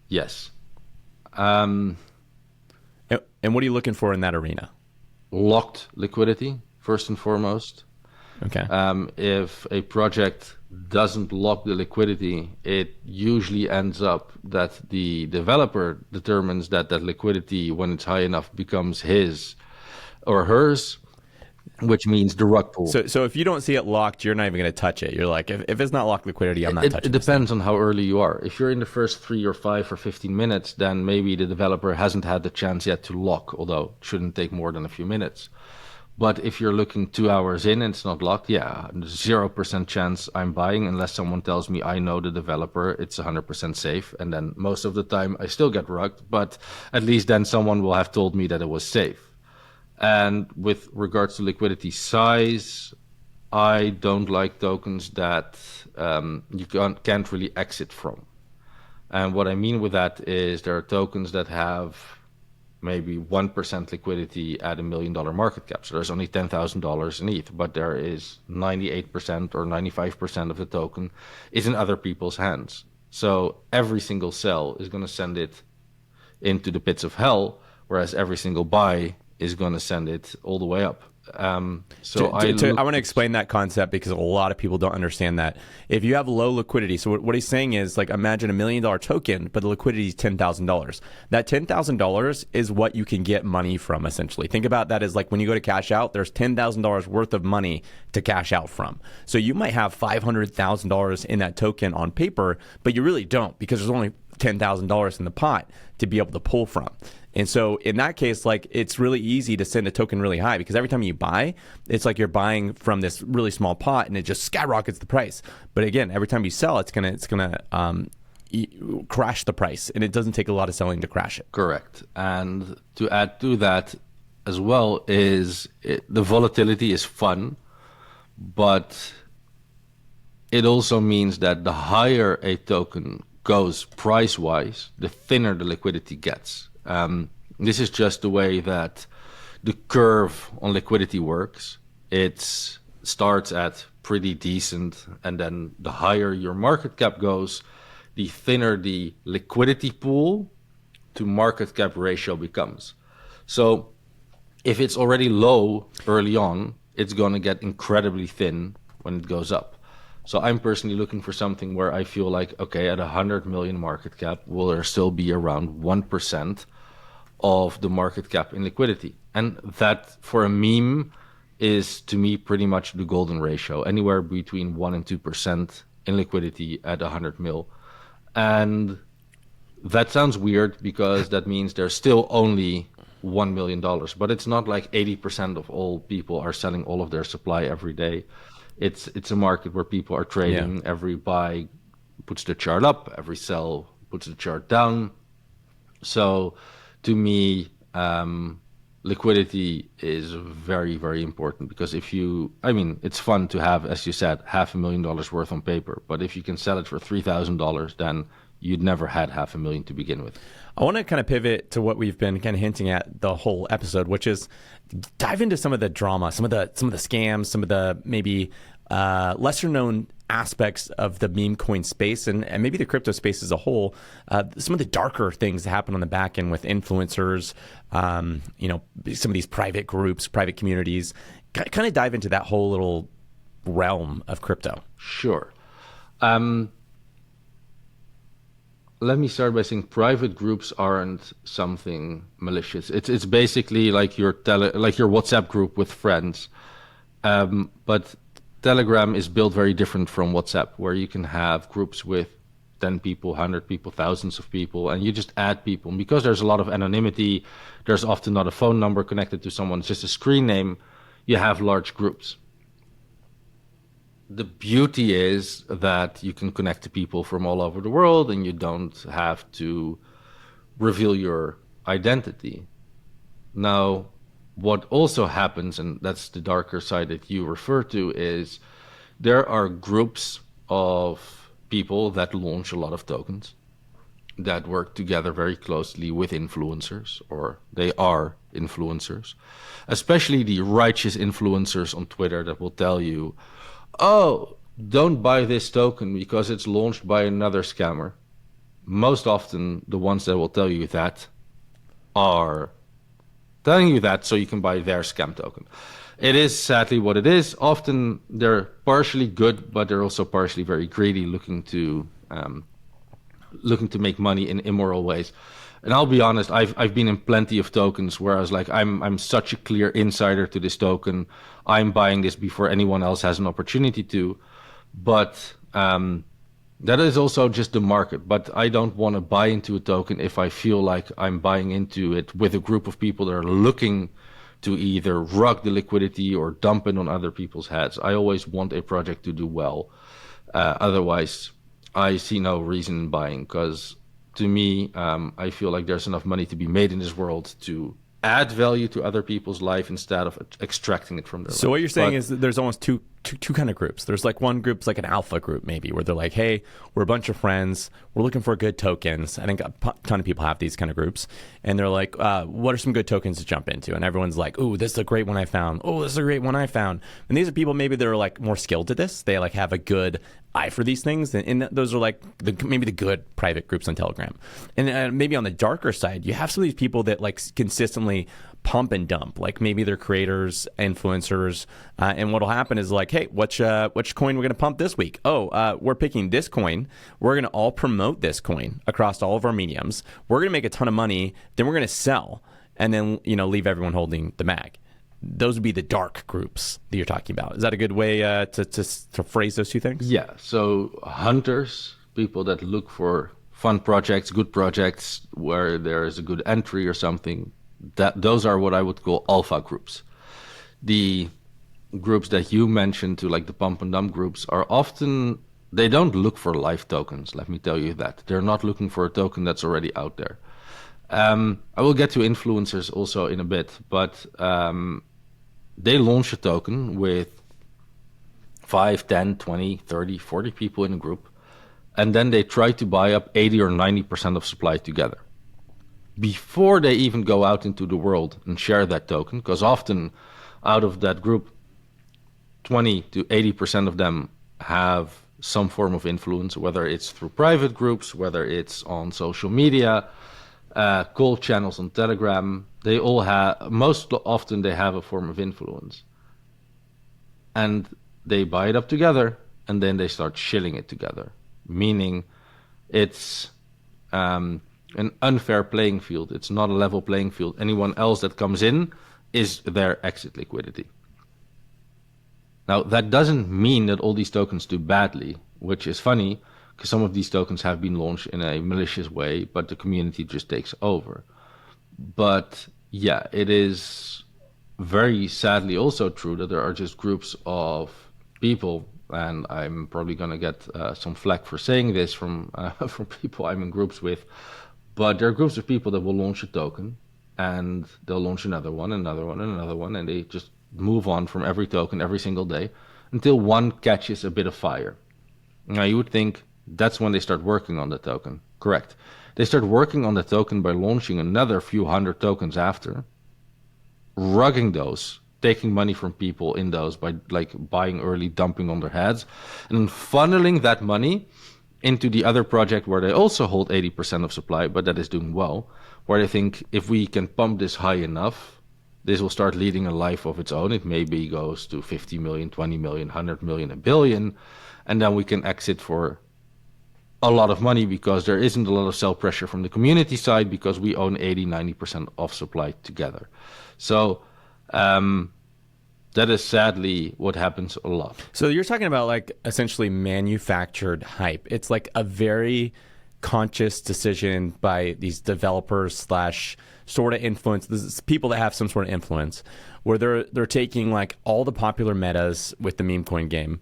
Yes. And what are you looking for in that arena? Locked liquidity, first and foremost. Okay. If a project doesn't lock the liquidity, it usually ends up that the developer determines that liquidity, when it's high enough, becomes his or hers, which means the rug pull. So if you don't see it locked, you're not even going to touch it. You're like, if it's not locked liquidity, I'm not touching it. It depends on how early you are. If you're in the first 3 or 5 or 15 minutes, then maybe the developer hasn't had the chance yet to lock, although it shouldn't take more than a few minutes. But if you're looking 2 hours in and it's not locked, 0% chance I'm buying unless someone tells me I know the developer, it's 100% safe. And then most of the time I still get rugged, but at least then someone will have told me that it was safe. And with regards to liquidity size, I don't like tokens that you can't really exit from. And what I mean with that is there are tokens that have maybe 1% liquidity at $1 million market cap. So there's only $10,000 in ETH, but there is 98% or 95% of the token is in other people's hands. So every single sell is going to send it into the pits of hell, whereas every single buy is going to send it all the way up. I want to explain that concept because a lot of people don't understand that. If you have low liquidity, so what he's saying is, like, imagine $1 million token, but the liquidity is $10,000. That $10,000 is what you can get money from, essentially. Think about that as like when you go to cash out, there's $10,000 worth of money to cash out from. So you might have $500,000 in that token on paper, but you really don't, because there's only $10,000 in the pot to be able to pull from. And so in that case, like, it's really easy to send a token really high because every time you buy, it's like you're buying from this really small pot and it just skyrockets the price. But again, every time you sell, it's gonna crash the price, and it doesn't take a lot of selling to crash it. Correct. And to add to that as well is the volatility is fun, but it also means that the higher a token goes price-wise, the thinner the liquidity gets. This is just the way that the curve on liquidity works. It starts at pretty decent, and then the higher your market cap goes, the thinner the liquidity pool to market cap ratio becomes. So if it's already low early on, it's going to get incredibly thin when it goes up. So I'm personally looking for something where I feel like, okay, at 100 million market cap, will there still be around 1% of the market cap in liquidity? And that for a meme is, to me, pretty much the golden ratio, anywhere between 1 and 2% in liquidity at 100 mil. And that sounds weird because that means there's still only $1 million, but it's not like 80% of all people are selling all of their supply every day. It's a market where people are trading. Yeah. Every buy puts the chart up, every sell puts the chart down. So to me, liquidity is very, very important, because it's fun to have, as you said, $500,000 worth on paper, but if you can sell it for $3,000, then you'd never had $500,000 to begin with. I want to kind of pivot to what we've been kind of hinting at the whole episode, which is dive into some of the drama, some of the scams, some of the maybe lesser known aspects of the meme coin space and maybe the crypto space as a whole. Some of the darker things that happen on the back end with influencers, some of these private groups, private communities. Kind of dive into that whole little realm of crypto. Sure. Let me start by saying private groups aren't something malicious. It's basically like your WhatsApp group with friends. But Telegram is built very different from WhatsApp, where you can have groups with 10 people, 100 people, thousands of people, and you just add people. And because there's a lot of anonymity, there's often not a phone number connected to someone, it's just a screen name, you have large groups. The beauty is that you can connect to people from all over the world and you don't have to reveal your identity. Now, what also happens, and that's the darker side that you refer to, is there are groups of people that launch a lot of tokens that work together very closely with influencers, or they are influencers, especially the righteous influencers on Twitter that will tell you, oh, don't buy this token because it's launched by another scammer. Most often, the ones that will tell you that are telling you that so you can buy their scam token. It is sadly what it is. Often they're partially good, but they're also partially very greedy, looking to make money in immoral ways. And I'll be honest, I've been in plenty of tokens where I was like, I'm such a clear insider to this token. I'm buying this before anyone else has an opportunity to. But that is also just the market. But I don't want to buy into a token if I feel like I'm buying into it with a group of people that are looking to either rug the liquidity or dump it on other people's heads. I always want a project to do well. Otherwise, I see no reason in buying, because to me, I feel like there's enough money to be made in this world to add value to other people's life instead of extracting it from their life. So what you're saying is that there's almost two kind of groups. There's like one group's like an alpha group maybe, where they're like, hey, we're a bunch of friends, we're looking for good tokens. I think a ton of people have these kind of groups, and they're like, what are some good tokens to jump into? And everyone's like, ooh, this is a great one I found. Oh, this is a great one I found. And these are people maybe that are like more skilled at this. They like have a good eye for these things, and those are like maybe the good private groups on Telegram. And maybe on the darker side, you have some of these people that like consistently pump and dump, like maybe they're creators, influencers, and what'll happen is like, hey, which coin we're going to pump this week? Oh, we're picking this coin. We're going to all promote this coin across all of our mediums. We're going to make a ton of money. Then we're going to sell, and then leave everyone holding the mag. Those would be the dark groups that you're talking about. Is that a good way to phrase those two things? Yeah. So hunters, people that look for fun projects, good projects where there is a good entry or something, those are what I would call alpha groups. The groups that you mentioned, to like the pump and dump groups, are often they don't look for live tokens, let me tell you that. They're not looking for a token that's already out there. I will get to influencers also in a bit, but they launch a token with 5, 10, 20, 30, 40 people in a group, and then they try to buy up 80 or 90% of supply together before they even go out into the world and share that token, because often out of that group, 20 to 80% of them have some form of influence, whether it's through private groups, whether it's on social media, call channels on Telegram. They all have, most often they have a form of influence. And they buy it up together, and then they start shilling it together, meaning it's an unfair playing field. It's not a level playing field. Anyone else that comes in is their exit liquidity. Now, that doesn't mean that all these tokens do badly, which is funny, because some of these tokens have been launched in a malicious way, but the community just takes over. But yeah, it is very sadly also true that there are just groups of people, and I'm probably going to get some flack for saying this from people I'm in groups with, but there are groups of people that will launch a token, and they'll launch another one, another one, and another one, and they just move on from every token every single day until one catches a bit of fire. Now, you would think that's when they start working on the token. Correct. They start working on the token by launching another few hundred tokens after, rugging those, taking money from people in those by like buying early, dumping on their heads, and then funneling that money into the other project where they also hold 80% of supply, but that is doing well, where they think if we can pump this high enough, this will start leading a life of its own. It maybe goes to 50 million, 20 million, 100 million, a billion, and then we can exit for a lot of money because there isn't a lot of sell pressure from the community side because we own 80, 90% of supply together. So that is sadly what happens a lot. So you're talking about like essentially manufactured hype. It's like a very conscious decision by these developers slash sort of influence, this is people that have some sort of influence, where they're taking like all the popular metas with the meme coin game.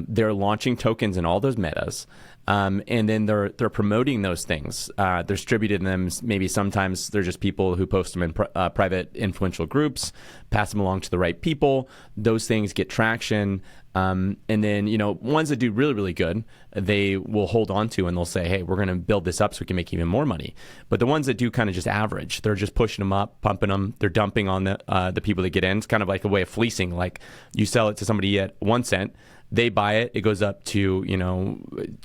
They're launching tokens in all those metas. And then they're promoting those things. They're distributing them. Maybe sometimes they're just people who post them in private influential groups, pass them along to the right people. Those things get traction. And then, you know, ones that do really, really good, they will hold on to and they'll say, hey, we're going to build this up so we can make even more money. But the ones that do kind of just average, they're just pushing them up, pumping them. They're dumping on the people that get in. It's kind of like a way of fleecing. Like you sell it to somebody at 1 cent. They buy it, it goes up to, you know,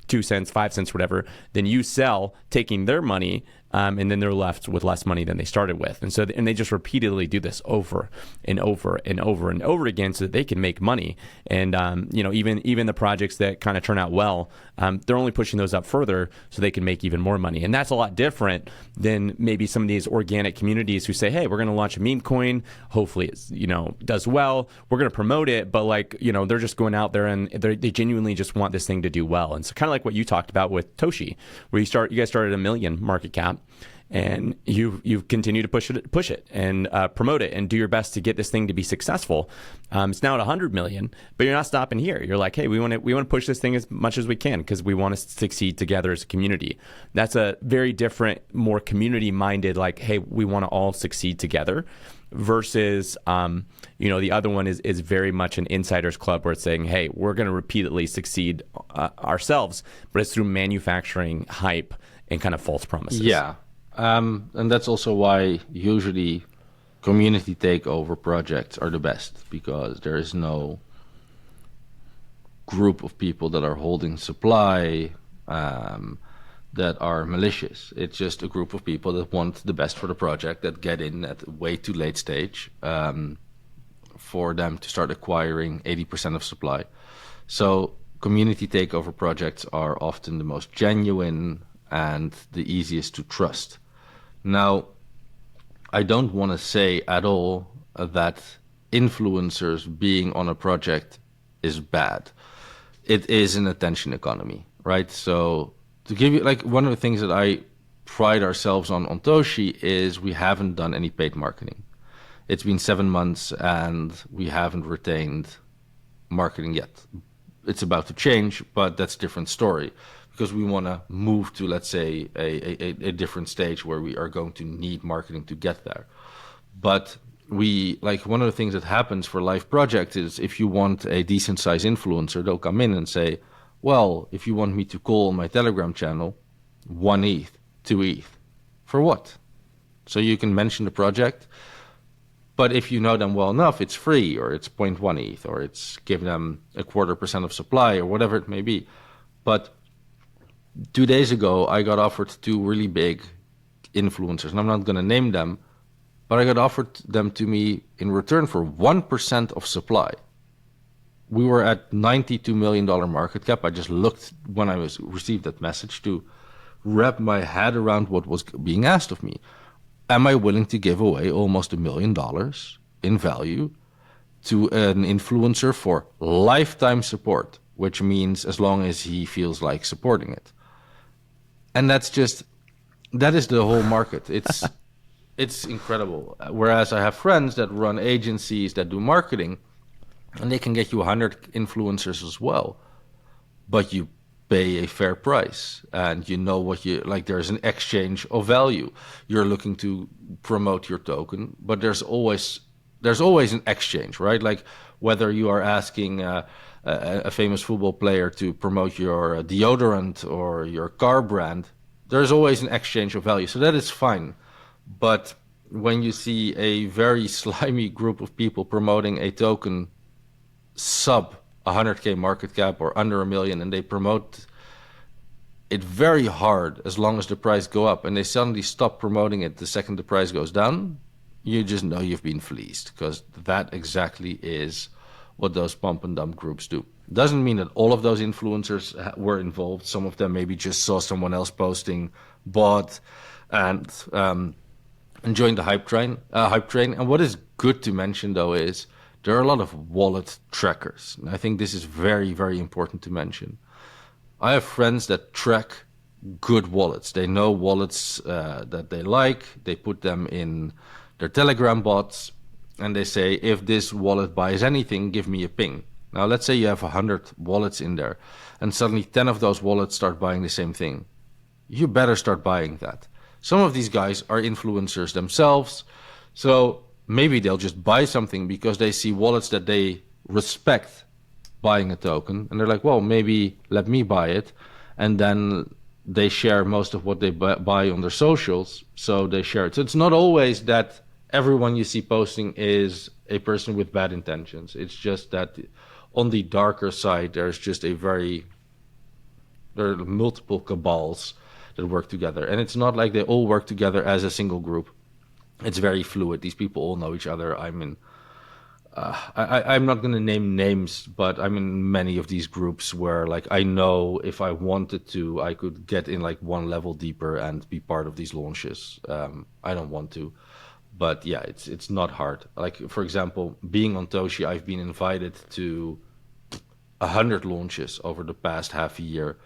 2 cents, 5 cents, whatever. Then you sell, taking their money, and then they're left with less money than they started with. And so, and they just repeatedly do this over and over and over and over again so that they can make money. And, you know, even the projects that kind of turn out well, they're only pushing those up further so they can make even more money. And that's a lot different than maybe some of these organic communities who say, hey, we're going to launch a meme coin. Hopefully it's, you know, does well. We're going to promote it. But like, you know, they're just going out there and they genuinely just want this thing to do well. And so kind of like what you talked about with Toshi, where you guys started at $1 million market cap. And you continue to push it and promote it and do your best to get this thing to be successful. It's now at 100 million, but you're not stopping here. You're like, hey, we want to push this thing as much as we can because we want to succeed together as a community. That's a very different, more community minded. Like, hey, we want to all succeed together. Versus, you know, the other one is very much an insiders club where it's saying, hey, we're going to repeatedly succeed ourselves, but it's through manufacturing hype and kind of false promises. Yeah. And that's also why usually community takeover projects are the best, because there is no group of people that are holding supply that are malicious. It's just a group of people that want the best for the project, that get in at a way too late stage for them to start acquiring 80% of supply. So community takeover projects are often the most genuine and the easiest to trust. Now, I don't want to say at all that influencers being on a project is bad. It is an attention economy, right? So to give you, like, one of the things that I pride ourselves on Toshi is we haven't done any paid marketing. It's been 7 months and we haven't retained marketing yet. it's about to change, but that's a different story because we want to move to, let's say, a different stage where we are going to need marketing to get there. But we, like, one of the things that happens for live projects is if you want a decent size influencer, they'll come in and say, well, if you want me to call on my Telegram channel, 1 ETH, 2 ETH. For what? So you can mention the project, but if you know them well enough, it's free, or it's 0.1 ETH, or it's give them 0.25% of supply, or whatever it may be. But 2 days ago, I got offered 2 really big influencers, and I'm not going to name them, but I got offered them to me in return for 1% of supply. We were at $92 million market cap. I just looked when I received that message to wrap my head around what was being asked of me. Am I willing to give away almost $1 million in value to an influencer for lifetime support, which means as long as he feels like supporting it? And that is the whole market. It's incredible. Whereas I have friends that run agencies that do marketing, and they can get you 100 influencers as well, but you pay a fair price, and you know what you like. There's an exchange of value. You're looking to promote your token, but there's always an exchange, right? Like whether you are asking a famous football player to promote your deodorant or your car brand, there's always an exchange of value. So that is fine. But when you see a very slimy group of people promoting a token sub 100K market cap or under $1 million, and they promote it very hard as long as the price go up, and they suddenly stop promoting it the second the price goes down, you just know you've been fleeced, because that exactly is what those pump and dump groups do. Doesn't mean that all of those influencers were involved. Some of them maybe just saw someone else posting, bought, and joined the hype train. And what is good to mention though is there are a lot of wallet trackers. And I think this is very, very important to mention. I have friends that track good wallets. They know wallets that they like. They put them in their Telegram bots, and they say, if this wallet buys anything, give me a ping. Now, let's say you have 100 wallets in there, and suddenly 10 of those wallets start buying the same thing. You better start buying that. Some of these guys are influencers themselves, so maybe they'll just buy something because they see wallets that they respect buying a token, and they're like, well, maybe let me buy it. And then they share most of what they buy on their socials, so they share it. So it's not always that everyone you see posting is a person with bad intentions. It's just that on the darker side, there are multiple cabals that work together. And it's not like they all work together as a single group. It's very fluid. These people all know each other. I'm not going to name names, but I'm in many of these groups where, like, I know if I wanted to, I could get in like one level deeper and be part of these launches. I don't want to, but yeah, it's not hard. Like, for example, being on Toshi, I've been invited to 100 launches over the past half a year,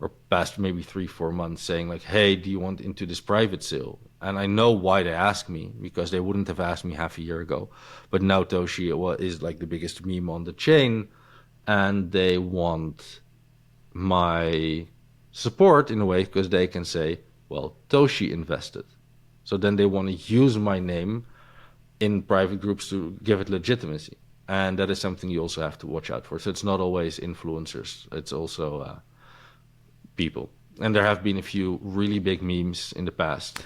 or past maybe 3-4 months, saying like, hey, do you want into this private sale? And I know why they ask me, because they wouldn't have asked me half a year ago. But now Toshi is like the biggest meme on the chain, and they want my support in a way, because they can say, well, Toshi invested. So then they want to use my name in private groups to give it legitimacy. And that is something you also have to watch out for. So it's not always influencers. It's also people. And there have been a few really big memes in the past.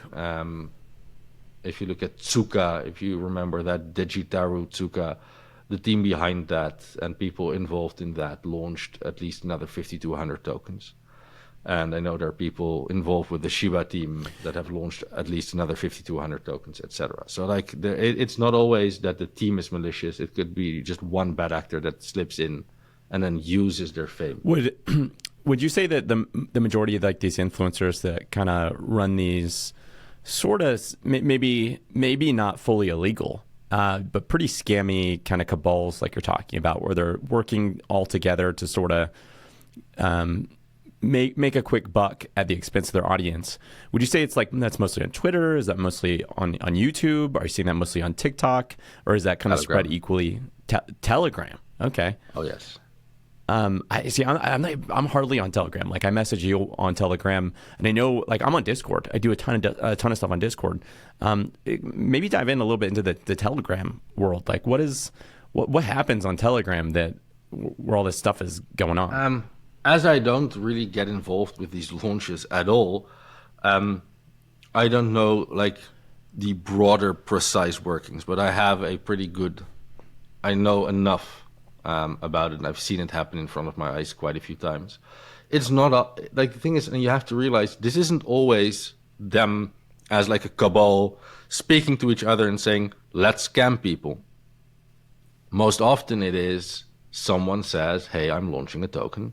If you look at Tsuka, if you remember that Digitaru Tsuka, the team behind that and people involved in that launched at least another 50 to 100 tokens. And I know there are people involved with the Shiba team that have launched at least another 50 to 100 tokens, etc. So like, it's not always that the team is malicious. It could be just one bad actor that slips in and then uses their fame. Would you say that the majority of like these influencers that kind of run these sort of maybe not fully illegal, but pretty scammy kind of cabals like you're talking about, where they're working all together to sort of make a quick buck at the expense of their audience? Would you say it's like that's mostly on Twitter? Is that mostly on YouTube? Are you seeing that mostly on TikTok? Or is that kind of Telegram. spread equally? Telegram. Okay. Oh, yes. I see. I'm hardly on Telegram. Like I message you on Telegram, and I know like I'm on Discord. I do a ton of stuff on Discord. Maybe dive in a little bit into the Telegram world. Like what happens on Telegram that where all this stuff is going on? As I don't really get involved with these launches at all, I don't know like the broader precise workings, but I have a pretty good. I know enough about it, and I've seen it happen in front of my eyes quite a few times. It's not like the thing is, and you have to realize this isn't always them as like a cabal speaking to each other and saying, "Let's scam people." Most often, it is someone says, "Hey, I'm launching a token,"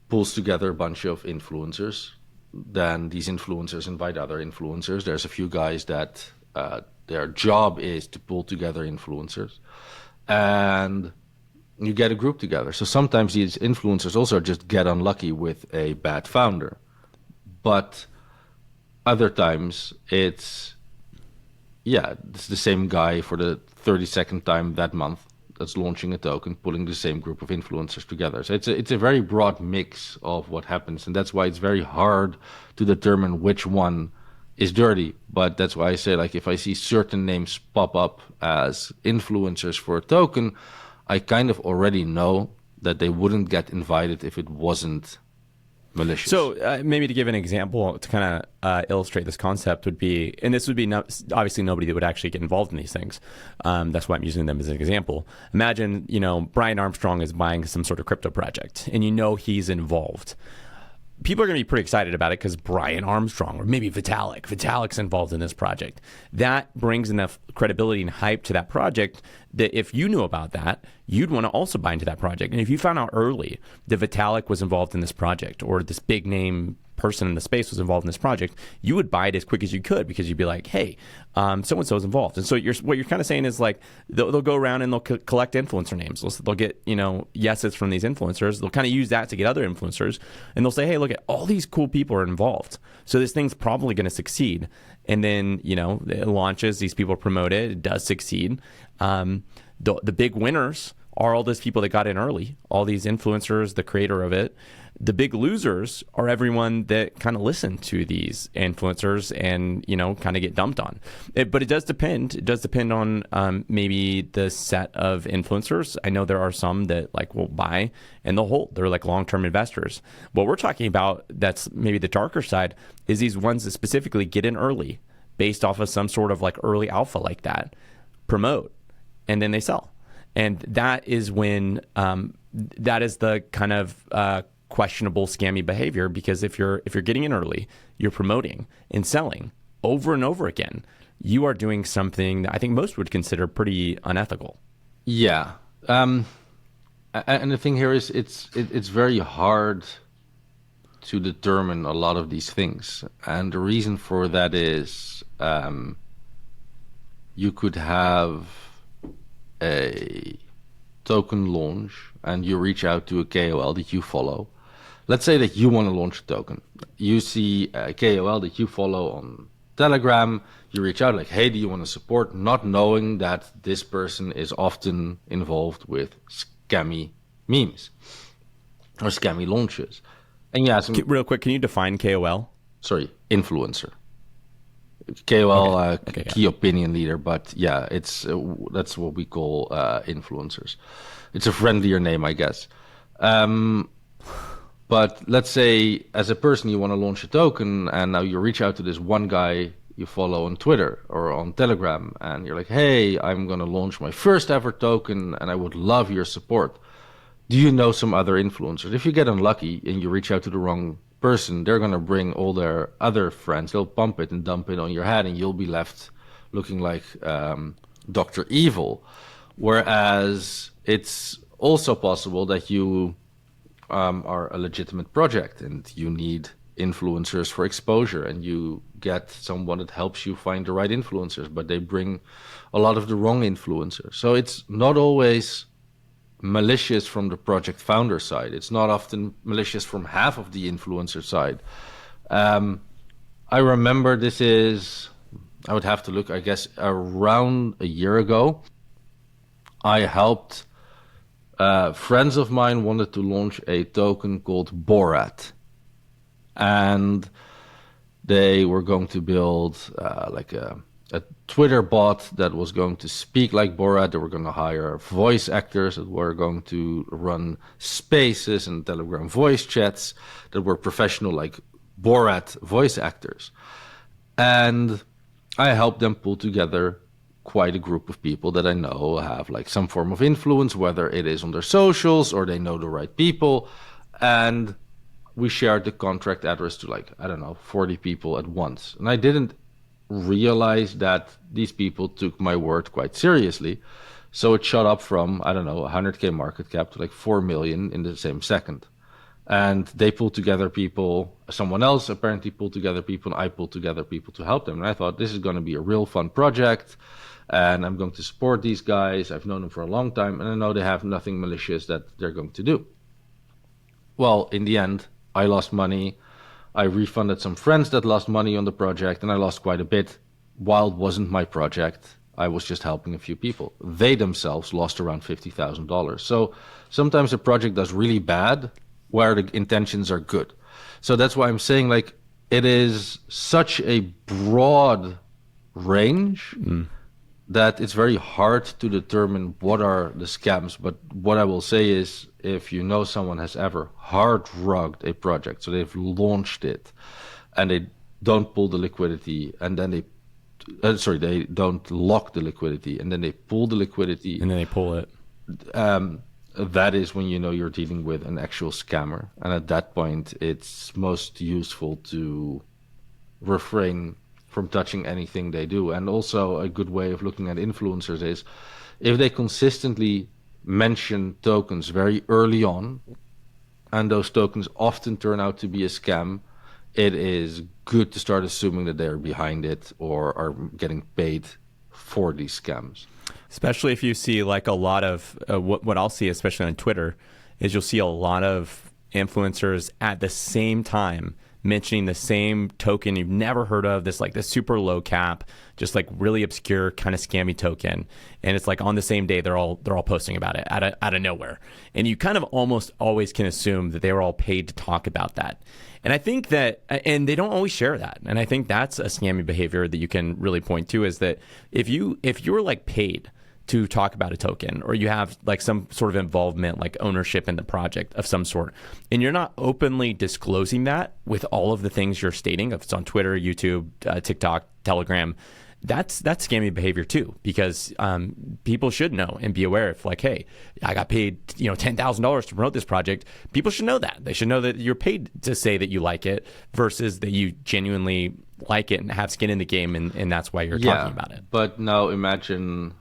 pulls together a bunch of influencers. Then these influencers invite other influencers. There's a few guys that their job is to pull together influencers. And you get a group together. So sometimes these influencers also just get unlucky with a bad founder. But other times it's the same guy for the 32nd time that month that's launching a token, pulling the same group of influencers together. So it's a very broad mix of what happens. And that's why it's very hard to determine which one is dirty. But that's why I say, like, if I see certain names pop up as influencers for a token, I kind of already know that they wouldn't get invited if it wasn't malicious. So maybe to give an example to kind of illustrate this concept would be, and this would be obviously nobody that would actually get involved in these things. That's why I'm using them as an example. Imagine, Brian Armstrong is buying some sort of crypto project and he's involved. People are going to be pretty excited about it because Brian Armstrong or maybe Vitalik's involved in this project. That brings enough credibility and hype to that project that if you knew about that, you'd want to also buy into that project. And if you found out early that Vitalik was involved in this project or this big name person in the space was involved in this project, you would buy it as quick as you could because you'd be like, hey, so-and-so is involved. And so what you're kind of saying is like they'll go around and they'll collect influencer names. They'll get, yeses from these influencers. They'll kind of use that to get other influencers. And they'll say, hey, look at all these cool people are involved. So this thing's probably going to succeed. And then, it launches, these people promote it, it does succeed. The big winners are all those people that got in early, all these influencers, the creator of it. The big losers are everyone that kind of listen to these influencers and, kind of get dumped on. But it does depend. It does depend on maybe the set of influencers. I know there are some that like will buy and they'll hold. They're like long-term investors. What we're talking about that's maybe the darker side is these ones that specifically get in early based off of some sort of like early alpha like that, promote, and then they sell. And that is when that is the kind of questionable scammy behavior, because if you're getting in early, you're promoting and selling over and over again, you are doing something that I think most would consider pretty unethical. Yeah. And the thing here is it's very hard to determine a lot of these things. And the reason for that is you could have a token launch and you reach out to a KOL that you follow. Let's say that you want to launch a token. You see a KOL that you follow on Telegram. You reach out like, hey, do you want to support? Not knowing that this person is often involved with scammy memes or scammy launches. And yeah, real quick, can you define KOL? Sorry, influencer. KOL, key opinion leader, but yeah, it's that's what we call influencers. It's a friendlier name, I guess. But let's say as a person you want to launch a token and now you reach out to this one guy you follow on Twitter or on Telegram and you're like, hey, I'm going to launch my first ever token and I would love your support. Do you know some other influencers? If you get unlucky and you reach out to the wrong person, they're going to bring all their other friends. They'll pump it and dump it on your head and you'll be left looking like Dr. Evil. Whereas it's also possible that you are a legitimate project and you need influencers for exposure and you get someone that helps you find the right influencers, but they bring a lot of the wrong influencers. So it's not always malicious from the project founder side. It's not often malicious from half of the influencer side. I remember I would have to look, I guess, around a year ago, I helped friends of mine wanted to launch a token called Borat. And they were going to build like a Twitter bot that was going to speak like Borat. They were going to hire voice actors that were going to run spaces and Telegram voice chats that were professional like Borat voice actors. And I helped them pull together quite a group of people that I know have like some form of influence, whether it is on their socials or they know the right people. And we shared the contract address to like, I don't know, 40 people at once. And I didn't realize that these people took my word quite seriously. So it shot up from, I don't know, 100K market cap to like 4 million in the same second. And they pulled together people, someone else apparently pulled together people, and I pulled together people to help them. And I thought, this is going to be a real fun project, and I'm going to support these guys. I've known them for a long time, and I know they have nothing malicious that they're going to do. Well, in the end, I lost money. I refunded some friends that lost money on the project, and I lost quite a bit. While it wasn't my project, I was just helping a few people. They themselves lost around $50,000. So sometimes a project does really bad where the intentions are good. So that's why I'm saying, like, it is such a broad range that it's very hard to determine what are the scams. But what I will say is, if you know someone has ever hard-rugged a project, so they've launched it and they don't pull the liquidity, and then they don't lock the liquidity, and then they pull the liquidity, and then they pull it. That is when you know you're dealing with an actual scammer. And at that point, it's most useful to refrain from touching anything they do. And also a good way of looking at influencers is if they consistently mention tokens very early on, and those tokens often turn out to be a scam, it is good to start assuming that they're behind it or are getting paid for these scams. Especially if you see like a lot of what I'll see, especially on Twitter, is you'll see a lot of influencers at the same time mentioning the same token you've never heard of, this super low cap, just like really obscure kind of scammy token, and it's like on the same day they're all posting about it out of nowhere, and you kind of almost always can assume that they were all paid to talk about that. And I think that, and they don't always share that, and I think that's a scammy behavior that you can really point to, is that if you're like paid to talk about a token, or you have like some sort of involvement, like ownership in the project of some sort, and you're not openly disclosing that with all of the things you're stating, if it's on Twitter, YouTube, TikTok, Telegram, that's scammy behavior too, because people should know and be aware of like, hey, I got paid $10,000 to promote this project. People should know that. They should know that you're paid to say that you like it versus that you genuinely like it and have skin in the game, and that's why you're talking about it. But now imagine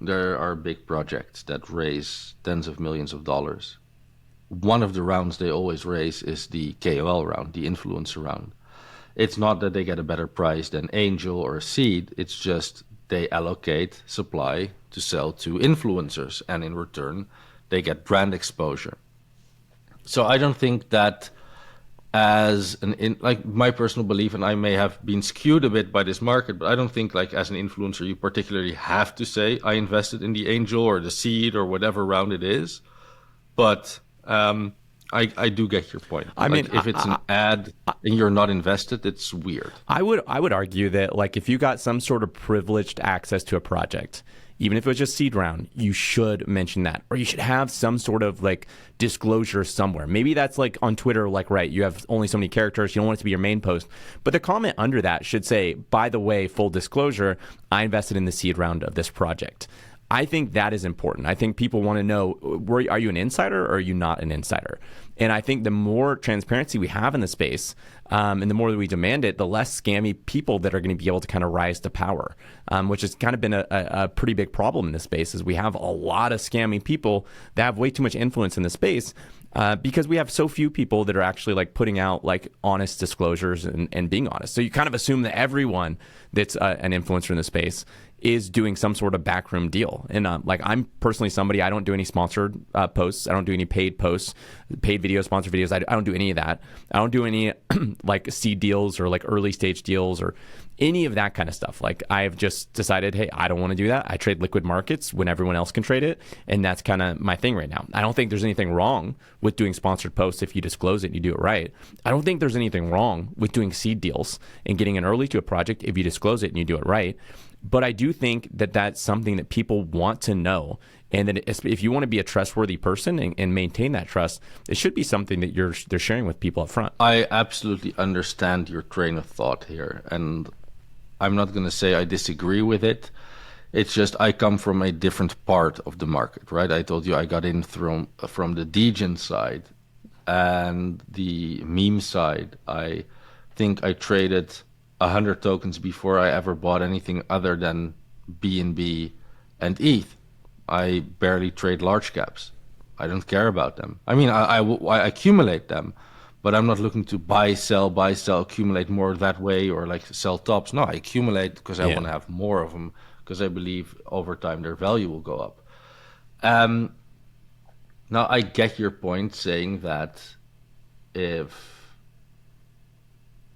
there are big projects that raise tens of millions of dollars. One of the rounds they always raise is the KOL round, the influencer round. It's not that they get a better price than angel or seed. It's just they allocate supply to sell to influencers, and in return, they get brand exposure. So I don't think that as like my personal belief, and I may have been skewed a bit by this market, but I don't think like as an influencer you particularly have to say I invested in the angel or the seed or whatever round it is. But I do get your point. I mean, if it's an ad and you're not invested, it's weird. I would argue that like if you got some sort of privileged access to a project, even if it was just seed round, you should mention that, or you should have some sort of like disclosure somewhere. Maybe that's like on Twitter, like, right, you have only so many characters, you don't want it to be your main post, but the comment under that should say, by the way, full disclosure, I invested in the seed round of this project. I think that is important. I think people want to know, are you an insider or are you not an insider? And I think the more transparency we have in the space, and the more that we demand it, the less scammy people that are going to be able to kind of rise to power, which has kind of been a pretty big problem in this space, is we have a lot of scammy people that have way too much influence in the space, because we have so few people that are actually like putting out like honest disclosures and being honest. So you kind of assume that everyone that's an influencer in the space is doing some sort of backroom deal. And like I'm personally somebody, I don't do any sponsored posts. I don't do any paid posts, paid videos, sponsored videos. I don't do any of that. I don't do any like seed deals or like early stage deals or any of that kind of stuff. Like I've just decided, hey, I don't want to do that. I trade liquid markets when everyone else can trade it. And that's kind of my thing right now. I don't think there's anything wrong with doing sponsored posts if you disclose it and you do it right. I don't think there's anything wrong with doing seed deals and getting in early to a project if you disclose it and you do it right. But I do think that that's something that people want to know. And that if you want to be a trustworthy person and maintain that trust, it should be something that they're sharing with people up front. I absolutely understand your train of thought here. And I'm not going to say I disagree with it. It's just I come from a different part of the market, right? I told you I got in from the degen side and the meme side. I think I traded 100 tokens before I ever bought anything other than BNB and ETH. I barely trade large caps. I don't care about them. I mean, I accumulate them, but I'm not looking to buy, sell, accumulate more that way or like sell tops. No, I accumulate because I want to have more of them because I believe over time their value will go up. Now, I get your point saying that if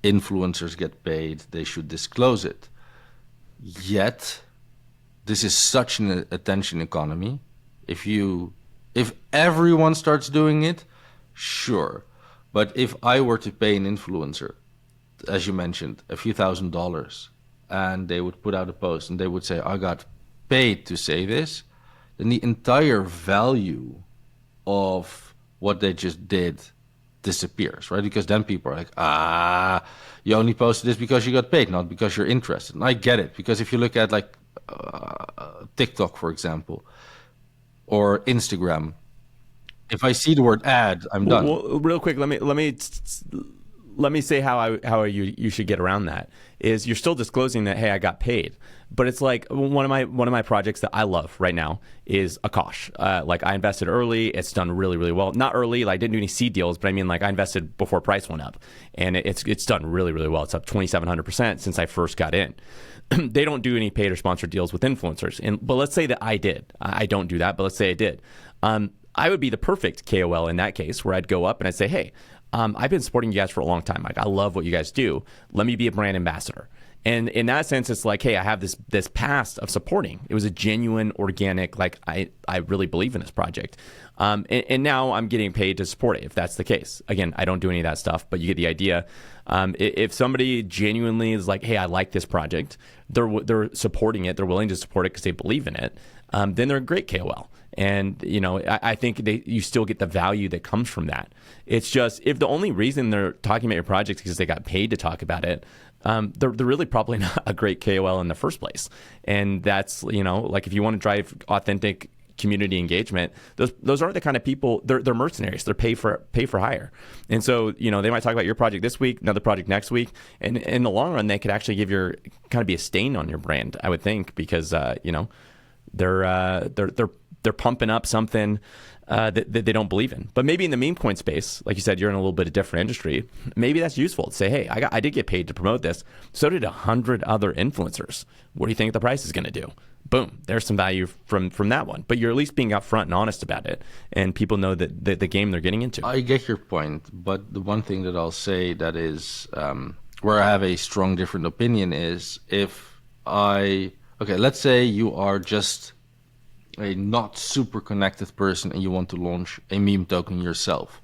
influencers get paid, they should disclose it. Yet, this is such an attention economy. If everyone starts doing it, sure. But if I were to pay an influencer, as you mentioned, a few $1,000s, and they would put out a post and they would say, I got paid to say this, then the entire value of what they just did disappears, right? Because then people are like, you only posted this because you got paid, not because you're interested. And I get it, because if you look at like TikTok, for example, or Instagram, if I see the word ad, I'm done. Well, real quick, let me say how you should get around that. Is you're still disclosing that, hey, I got paid, but it's like one of my projects that I love right now is Akash. Like I invested early, it's done really, really well. Not early, like I didn't do any seed deals, but I mean like I invested before price went up, and it's done really, really well. It's up 2,700% since I first got in. They don't do any paid or sponsored deals with influencers, but let's say that I did. I don't do that, but let's say I did. I would be the perfect KOL in that case, where I'd go up and I'd say, hey, I've been supporting you guys for a long time. Like, I love what you guys do. Let me be a brand ambassador. And in that sense, it's like, hey, I have this past of supporting. It was a genuine, organic, like I really believe in this project. And now I'm getting paid to support it, if that's the case. Again, I don't do any of that stuff, but you get the idea. If somebody genuinely is like, hey, I like this project, they're supporting it, they're willing to support it because they believe in it, then they're a great KOL. And, you know, I think you still get the value that comes from that. It's just, if the only reason they're talking about your project is because they got paid to talk about it, they're really probably not a great KOL in the first place. And that's, you know, like if you want to drive authentic community engagement, those aren't the kind of people. They're mercenaries. They're pay for hire. And so, you know, they might talk about your project this week, another project next week, and in the long run, they could actually kind of be a stain on your brand, I would think, because you know, they're pumping up something that they don't believe in. But maybe in the meme coin space, like you said, you're in a little bit of different industry. Maybe that's useful to say, hey, I did get paid to promote this. So did 100 other influencers. What do you think the price is going to do? Boom, there's some value from that one. But you're at least being upfront and honest about it, and people know that the game they're getting into. I get your point, but the one thing that I'll say that is where I have a strong different opinion is let's say you are just a not super connected person and you want to launch a meme token yourself.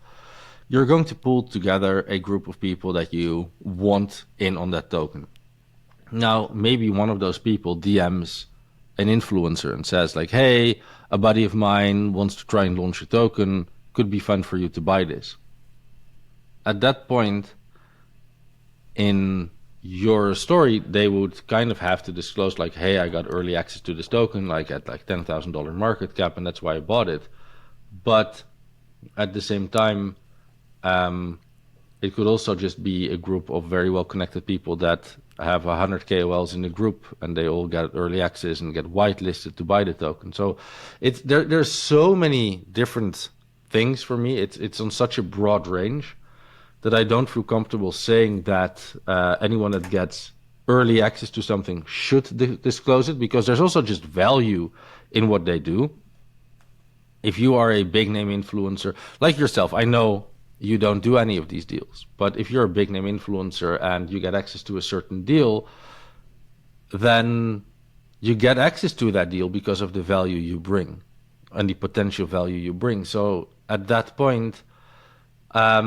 You're going to pull together a group of people that you want in on that token. Now, maybe one of those people DMs an influencer and says like, hey, a buddy of mine wants to try and launch a token. Could be fun for you to buy this. At that point in your story, they would kind of have to disclose like, hey, I got early access to this token, like at like $10,000 market cap, and that's why I bought it. But at the same time, it could also just be a group of very well connected people that have 100 KOLs in the group, and they all get early access and get whitelisted to buy the token. So there's so many different things for me. It's on such a broad range that I don't feel comfortable saying that anyone that gets early access to something should disclose it, because there's also just value in what they do. If you are a big name influencer like yourself, I know you don't do any of these deals, but if you're a big name influencer and you get access to a certain deal, then you get access to that deal because of the value you bring and the potential value you bring. So at that point, I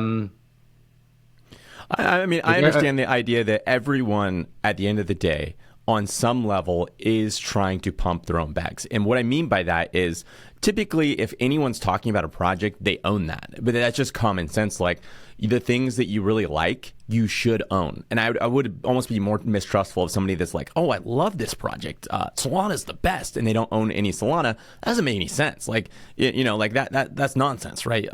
mean, I understand the idea that everyone at the end of the day, on some level, is trying to pump their own bags. And what I mean by that is typically if anyone's talking about a project, they own that. But that's just common sense. Like the things that you really like, you should own. And I would almost be more mistrustful of somebody that's like, oh, I love this project. Solana's the best. And they don't own any Solana. That doesn't make any sense. Like, like that's nonsense, right?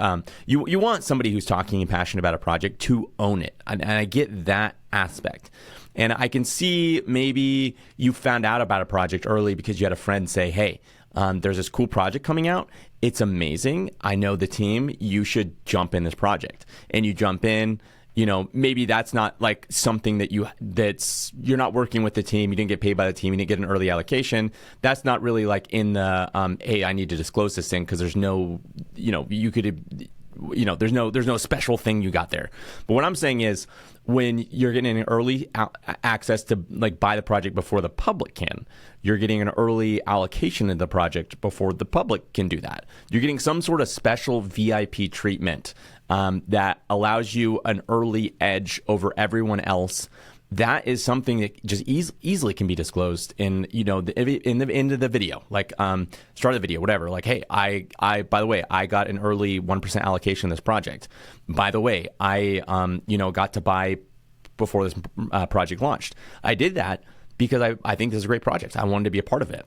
You want somebody who's talking and passionate about a project to own it. And I get that aspect. And I can see maybe you found out about a project early because you had a friend say, hey, there's this cool project coming out. It's amazing. I know the team. You should jump in this project. And you jump in. Maybe that's not like something that you're not working with the team. You didn't get paid by the team. You didn't get an early allocation. That's not really like in the, hey, I need to disclose this thing because there's no, you could, there's no special thing you got there. But what I'm saying is when you're getting an early access to like buy the project before the public can, you're getting an early allocation of the project before the public can do that. You're getting some sort of special VIP treatment that allows you an early edge over everyone else. That is something that just easily can be disclosed in the end of the video, like start of the video, whatever. Like, hey, I by the way, I got an early 1% allocation in this project. By the way, I got to buy before this project launched. I did that because I think this is a great project. I wanted to be a part of it.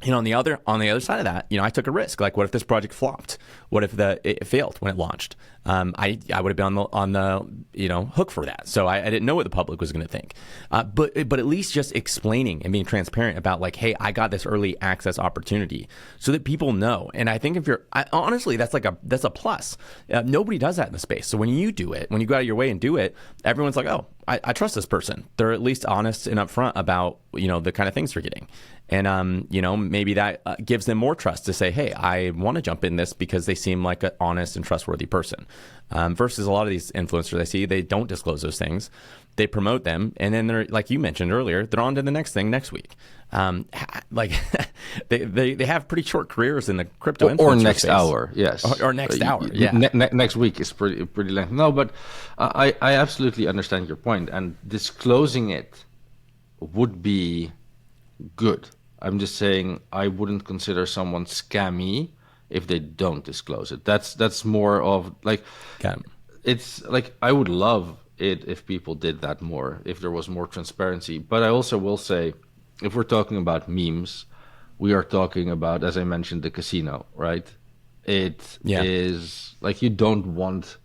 On the other side of that, I took a risk. Like, what if this project flopped? What if it failed when it launched? I would have been on the hook for that. So I didn't know what the public was going to think. But at least just explaining and being transparent about like, hey, I got this early access opportunity, so that people know. And I think honestly, that's a plus. Nobody does that in the space. So when you do it, when you go out of your way and do it, everyone's like, oh, I trust this person. They're at least honest and upfront about the kind of things they're getting. And, maybe that gives them more trust to say, hey, I want to jump in this because they seem like an honest and trustworthy person. Versus a lot of these influencers I see, they don't disclose those things. They promote them. And then they're, like you mentioned earlier, they're on to the next thing next week. Like they have pretty short careers in the crypto influencer or next space. hour. Yes. Or next hour. Yeah. Next week is pretty lengthy. No, but I absolutely understand your point, and disclosing it would be good. I'm just saying I wouldn't consider someone scammy if they don't disclose it. That's more of like, it's like I would love it if people did that more, if there was more transparency. But I also will say, if we're talking about memes, we are talking about, as I mentioned, the casino, right? It is like you don't want,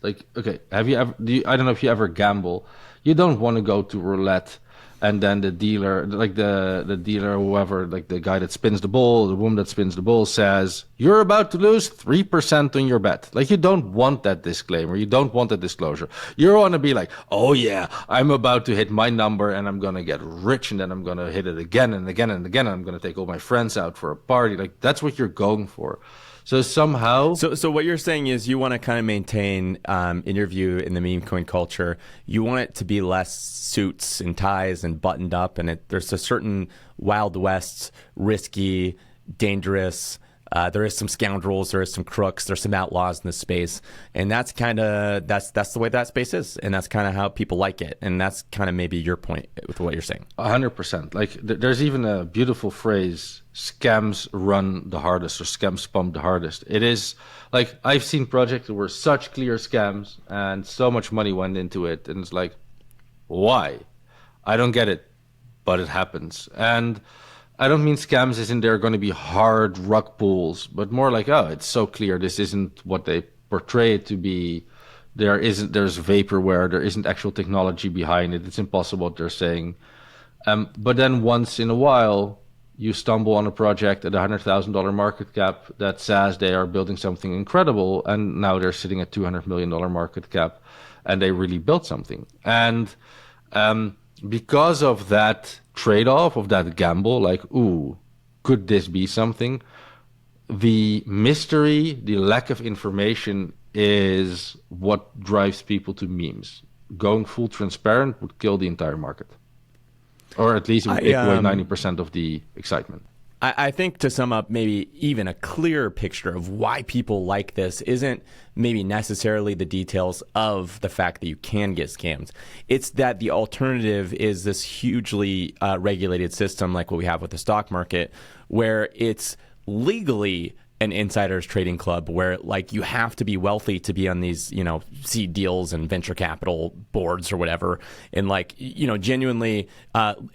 like, okay, have you ever? I don't know if you ever gamble. You don't want to go to roulette and then the dealer, like the dealer, whoever, like the guy that spins the ball, the woman that spins the ball says, you're about to lose 3% on your bet. Like, you don't want that disclaimer. You don't want that disclosure. You want to be like, oh yeah, I'm about to hit my number and I'm going to get rich, and then I'm going to hit it again and again and again. And I'm going to take all my friends out for a party. Like, that's what you're going for. So somehow... So what you're saying is you want to kind of maintain, in your view, in the meme coin culture, you want it to be less suits and ties and buttoned up, and there's a certain Wild West, risky, dangerous... there is some scoundrels, there is some crooks, there's some outlaws in this space, and that's the way that space is, and that's kind of how people like it, and that's kind of maybe your point with what you're saying. 100%. Like there's even a beautiful phrase: "Scams run the hardest," or "Scams pump the hardest." It is like I've seen projects that were such clear scams, and so much money went into it, and it's like, why? I don't get it, but it happens. And I don't mean scams as in they're going to be hard rug pulls, but more like, oh, it's so clear this isn't what they portray it to be. There's vaporware, there isn't actual technology behind it. It's impossible what they're saying. But then once in a while, you stumble on a project at $100,000 market cap that says they are building something incredible, and now they're sitting at $200 million market cap, and they really built something. And because of that trade-off, of that gamble, like, ooh, could this be something? The mystery, the lack of information is what drives people to memes. Going full transparent would kill the entire market. Or at least it would take away 90% of the excitement. I think to sum up, maybe even a clearer picture of why people like this isn't maybe necessarily the details of the fact that you can get scammed. It's that the alternative is this hugely regulated system like what we have with the stock market, where it's legally an insiders trading club where like you have to be wealthy to be on these, seed deals and venture capital boards or whatever. And like, genuinely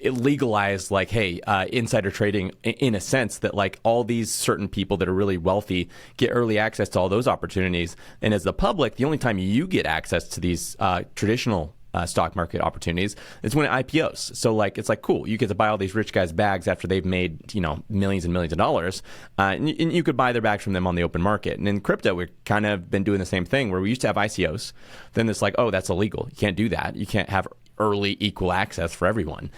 legalize like, hey, insider trading in a sense that like all these certain people that are really wealthy get early access to all those opportunities. And as the public, the only time you get access to these traditional stock market opportunities is when it IPOs. So like it's like cool, you get to buy all these rich guys' bags after they've made millions and millions of dollars, and you could buy their bags from them on the open market. And in crypto, we've kind of been doing the same thing where we used to have ICOs. Then it's like, oh, that's illegal. You can't do that. You can't have early equal access for everyone.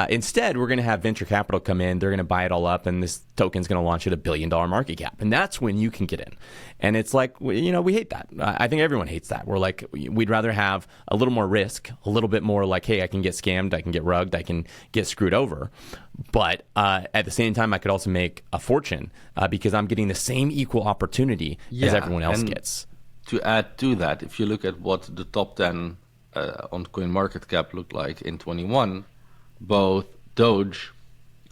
Instead, we're going to have venture capital come in. They're going to buy it all up, and this token's going to launch at $1 billion market cap, and that's when you can get in. And it's like, we hate that. I think everyone hates that. We're like, we'd rather have a little more risk, a little bit more like, hey, I can get scammed, I can get rugged, I can get screwed over. But at the same time, I could also make a fortune because I'm getting the same equal opportunity as everyone else gets. To add to that, if you look at what the top 10 on CoinMarketCap looked like in 21, both Doge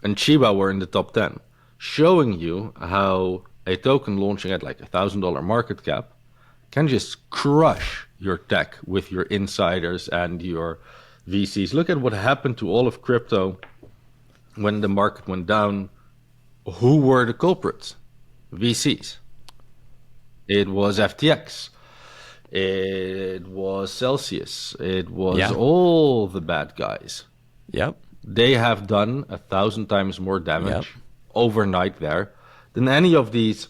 and Shiba were in the top 10, showing you how a token launching at like $1,000 market cap can just crush your tech with your insiders and your VCs. Look at what happened to all of crypto when the market went down. Who were the culprits? VCs. It was FTX. It was Celsius. It was all the bad guys. Yep. They have done 1,000 times more damage overnight there than any of these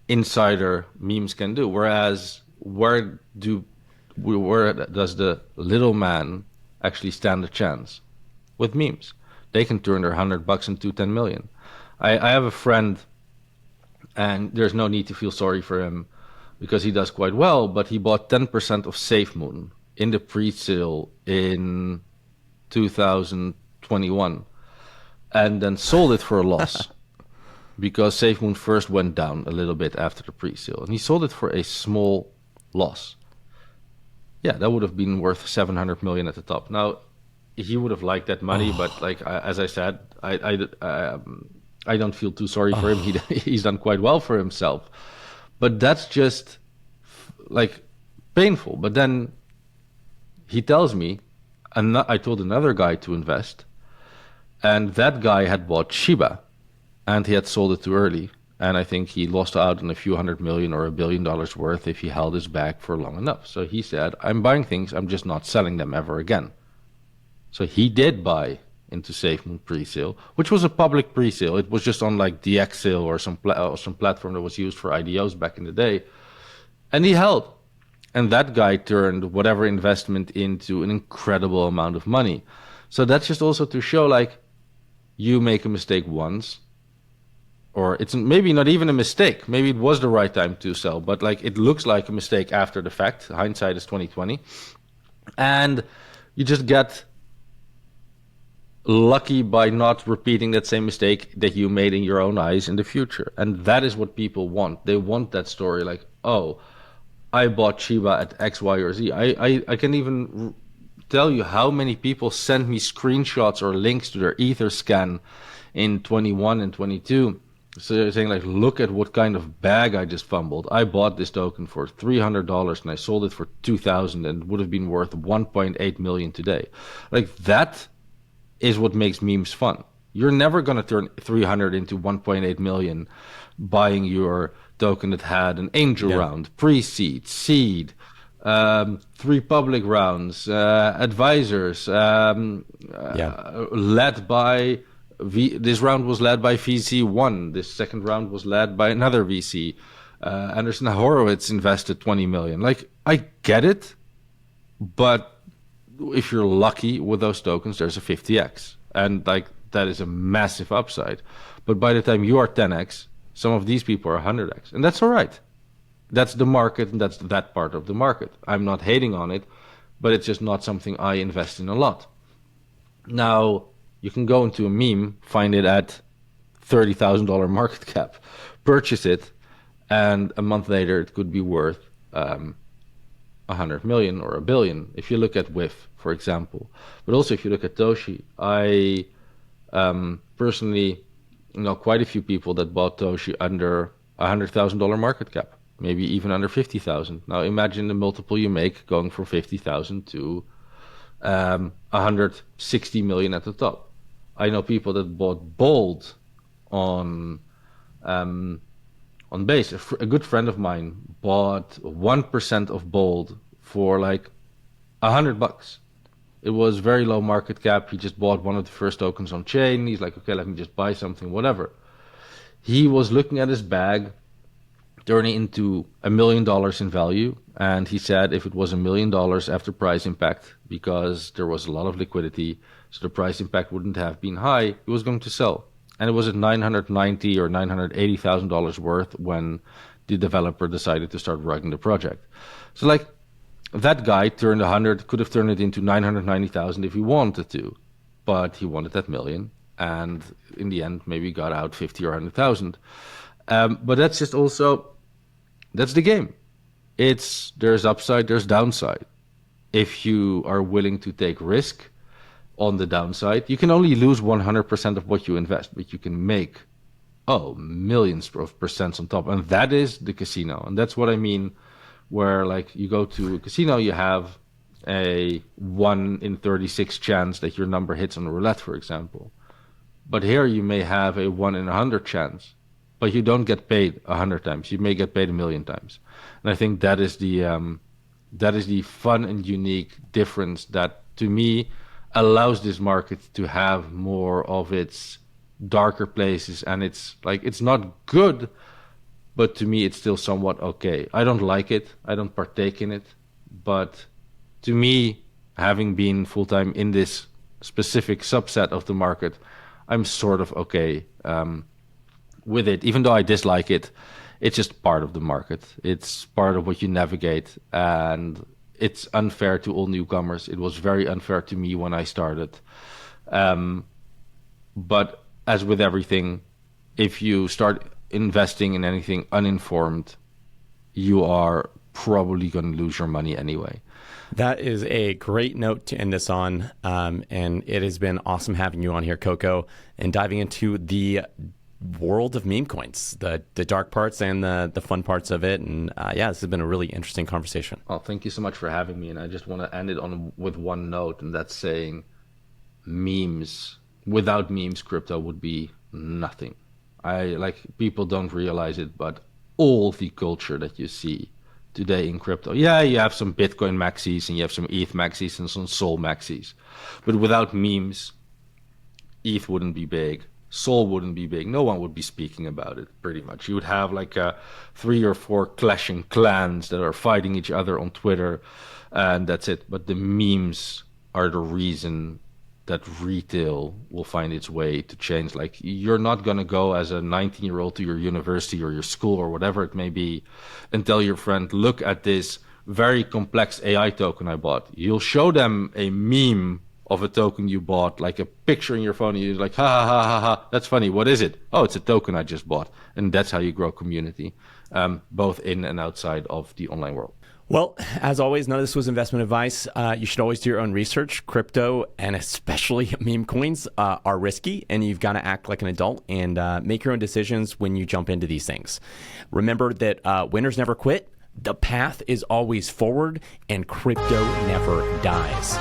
insider memes can do. Whereas, where does the little man actually stand a chance? With memes. They can turn their $100 into 10 million. I have a friend, and there's no need to feel sorry for him because he does quite well, but he bought 10% of SafeMoon in the pre-sale in 2021 and then sold it for a loss because SafeMoon first went down a little bit after the pre-sale, and he sold it for a small loss. Yeah, that would have been worth 700 million at the top. Now, he would have liked that money, but like as I said, I don't feel too sorry for him. He's done quite well for himself. But that's just like painful. But then he tells me, and I told another guy to invest, and that guy had bought Shiba, and he had sold it too early. And I think he lost out on a few $100 million or $1 billion worth if he held his bag for long enough. So he said, I'm buying things, I'm just not selling them ever again. So he did buy into SafeMoon pre-sale, which was a public pre-sale. It was just on like DX sale or some platform that was used for IDOs back in the day. And he held. And that guy turned whatever investment into an incredible amount of money. So that's just also to show like you make a mistake once, or it's maybe not even a mistake. Maybe it was the right time to sell, but like it looks like a mistake after the fact. Hindsight is 2020. And you just get lucky by not repeating that same mistake that you made in your own eyes in the future. And that is what people want. They want that story like, oh, I bought Shiba at X, Y, or Z. I can even tell you how many people sent me screenshots or links to their Ether scan in 21 and 22. So they're saying like, look at what kind of bag I just fumbled. I bought this token for $300 and I sold it for $2,000 and it would have been worth 1.8 million today. Like that is what makes memes fun. You're never going to turn 300 into 1.8 million buying your token that had an angel round, pre-seed, seed, 3 public rounds, advisors, led by this round was led by VC1. This second round was led by another VC. Anderson Horowitz invested 20 million. Like, I get it, but if you're lucky with those tokens, there's a 50x, and like that is a massive upside. But by the time you are 10x, some of these people are 100x, and that's all right. That's the market, and that's that part of the market. I'm not hating on it, but it's just not something I invest in a lot. Now, you can go into a meme, find it at $30,000 market cap, purchase it, and a month later it could be worth 100 million or a billion. If you look at WIF, for example, but also if you look at Toshi, I personally know quite a few people that bought Toshi under $100,000 market cap, maybe even under 50,000. Now imagine the multiple you make going from 50,000 to 160 million at the top. I know people that bought Bold on Base. A good friend of mine bought 1% of Bold for like $100. It was very low market cap. He just bought one of the first tokens on chain. He's like, okay, let me just buy something, whatever. He was looking at his bag, turning into $1 million in value. And he said if it was $1 million after price impact, because there was a lot of liquidity, so the price impact wouldn't have been high, he was going to sell. And it was at $990,000 or $980,000 worth when the developer decided to start running the project. So like that guy turned 100, could have turned it into 990,000 if he wanted to, but he wanted that million, and in the end maybe got out 50 or 100,000. But that's just also, that's the game. There's upside, there's downside. If you are willing to take risk on the downside, you can only lose 100% of what you invest, but you can make millions of percents on top, and that is the casino. And that's what I mean, where like you go to a casino, you have a 1 in 36 chance that your number hits on a roulette, for example. But here you may have a 1 in 100 chance, but you don't get paid 100 times. You may get paid 1,000,000 times. And I think that is the fun and unique difference that, to me, allows this market to have more of its darker places. And it's like, it's not good, but to me it's still somewhat okay. I don't like it, I don't partake in it, but to me, having been full-time in this specific subset of the market, I'm sort of okay with it. Even though I dislike it, it's just part of the market. It's part of what you navigate, and it's unfair to all newcomers. It was very unfair to me when I started. But as with everything, if you start investing in anything uninformed, you are probably going to lose your money anyway. That is a great note to end this on. And it has been awesome having you on here, Coco, and diving into the world of meme coins, the dark parts and the fun parts of it. And this has been a really interesting conversation. Well, thank you so much for having me. And I just want to end it with one note, and that's saying memes. Without memes, crypto would be nothing. People don't realize it, but all the culture that you see today in crypto, you have some Bitcoin maxis and you have some ETH maxis and some Sol maxis, but without memes, ETH wouldn't be big, Sol wouldn't be big, no one would be speaking about it. Pretty much, you would have like 3 or 4 clashing clans that are fighting each other on Twitter, and that's it. But the memes are the reason that retail will find its way to change. Like, you're not going to go as a 19-year-old to your university or your school or whatever it may be and tell your friend, look at this very complex AI token I bought. You'll show them a meme of a token you bought, like a picture in your phone, and you're like, ha ha ha ha ha, that's funny, what is it? Oh, it's a token I just bought. And that's how you grow community, both in and outside of the online world. Well, as always, none of this was investment advice. You should always do your own research. Crypto, and especially meme coins, are risky, and you've got to act like an adult and make your own decisions when you jump into these things. Remember that winners never quit, the path is always forward, and crypto never dies.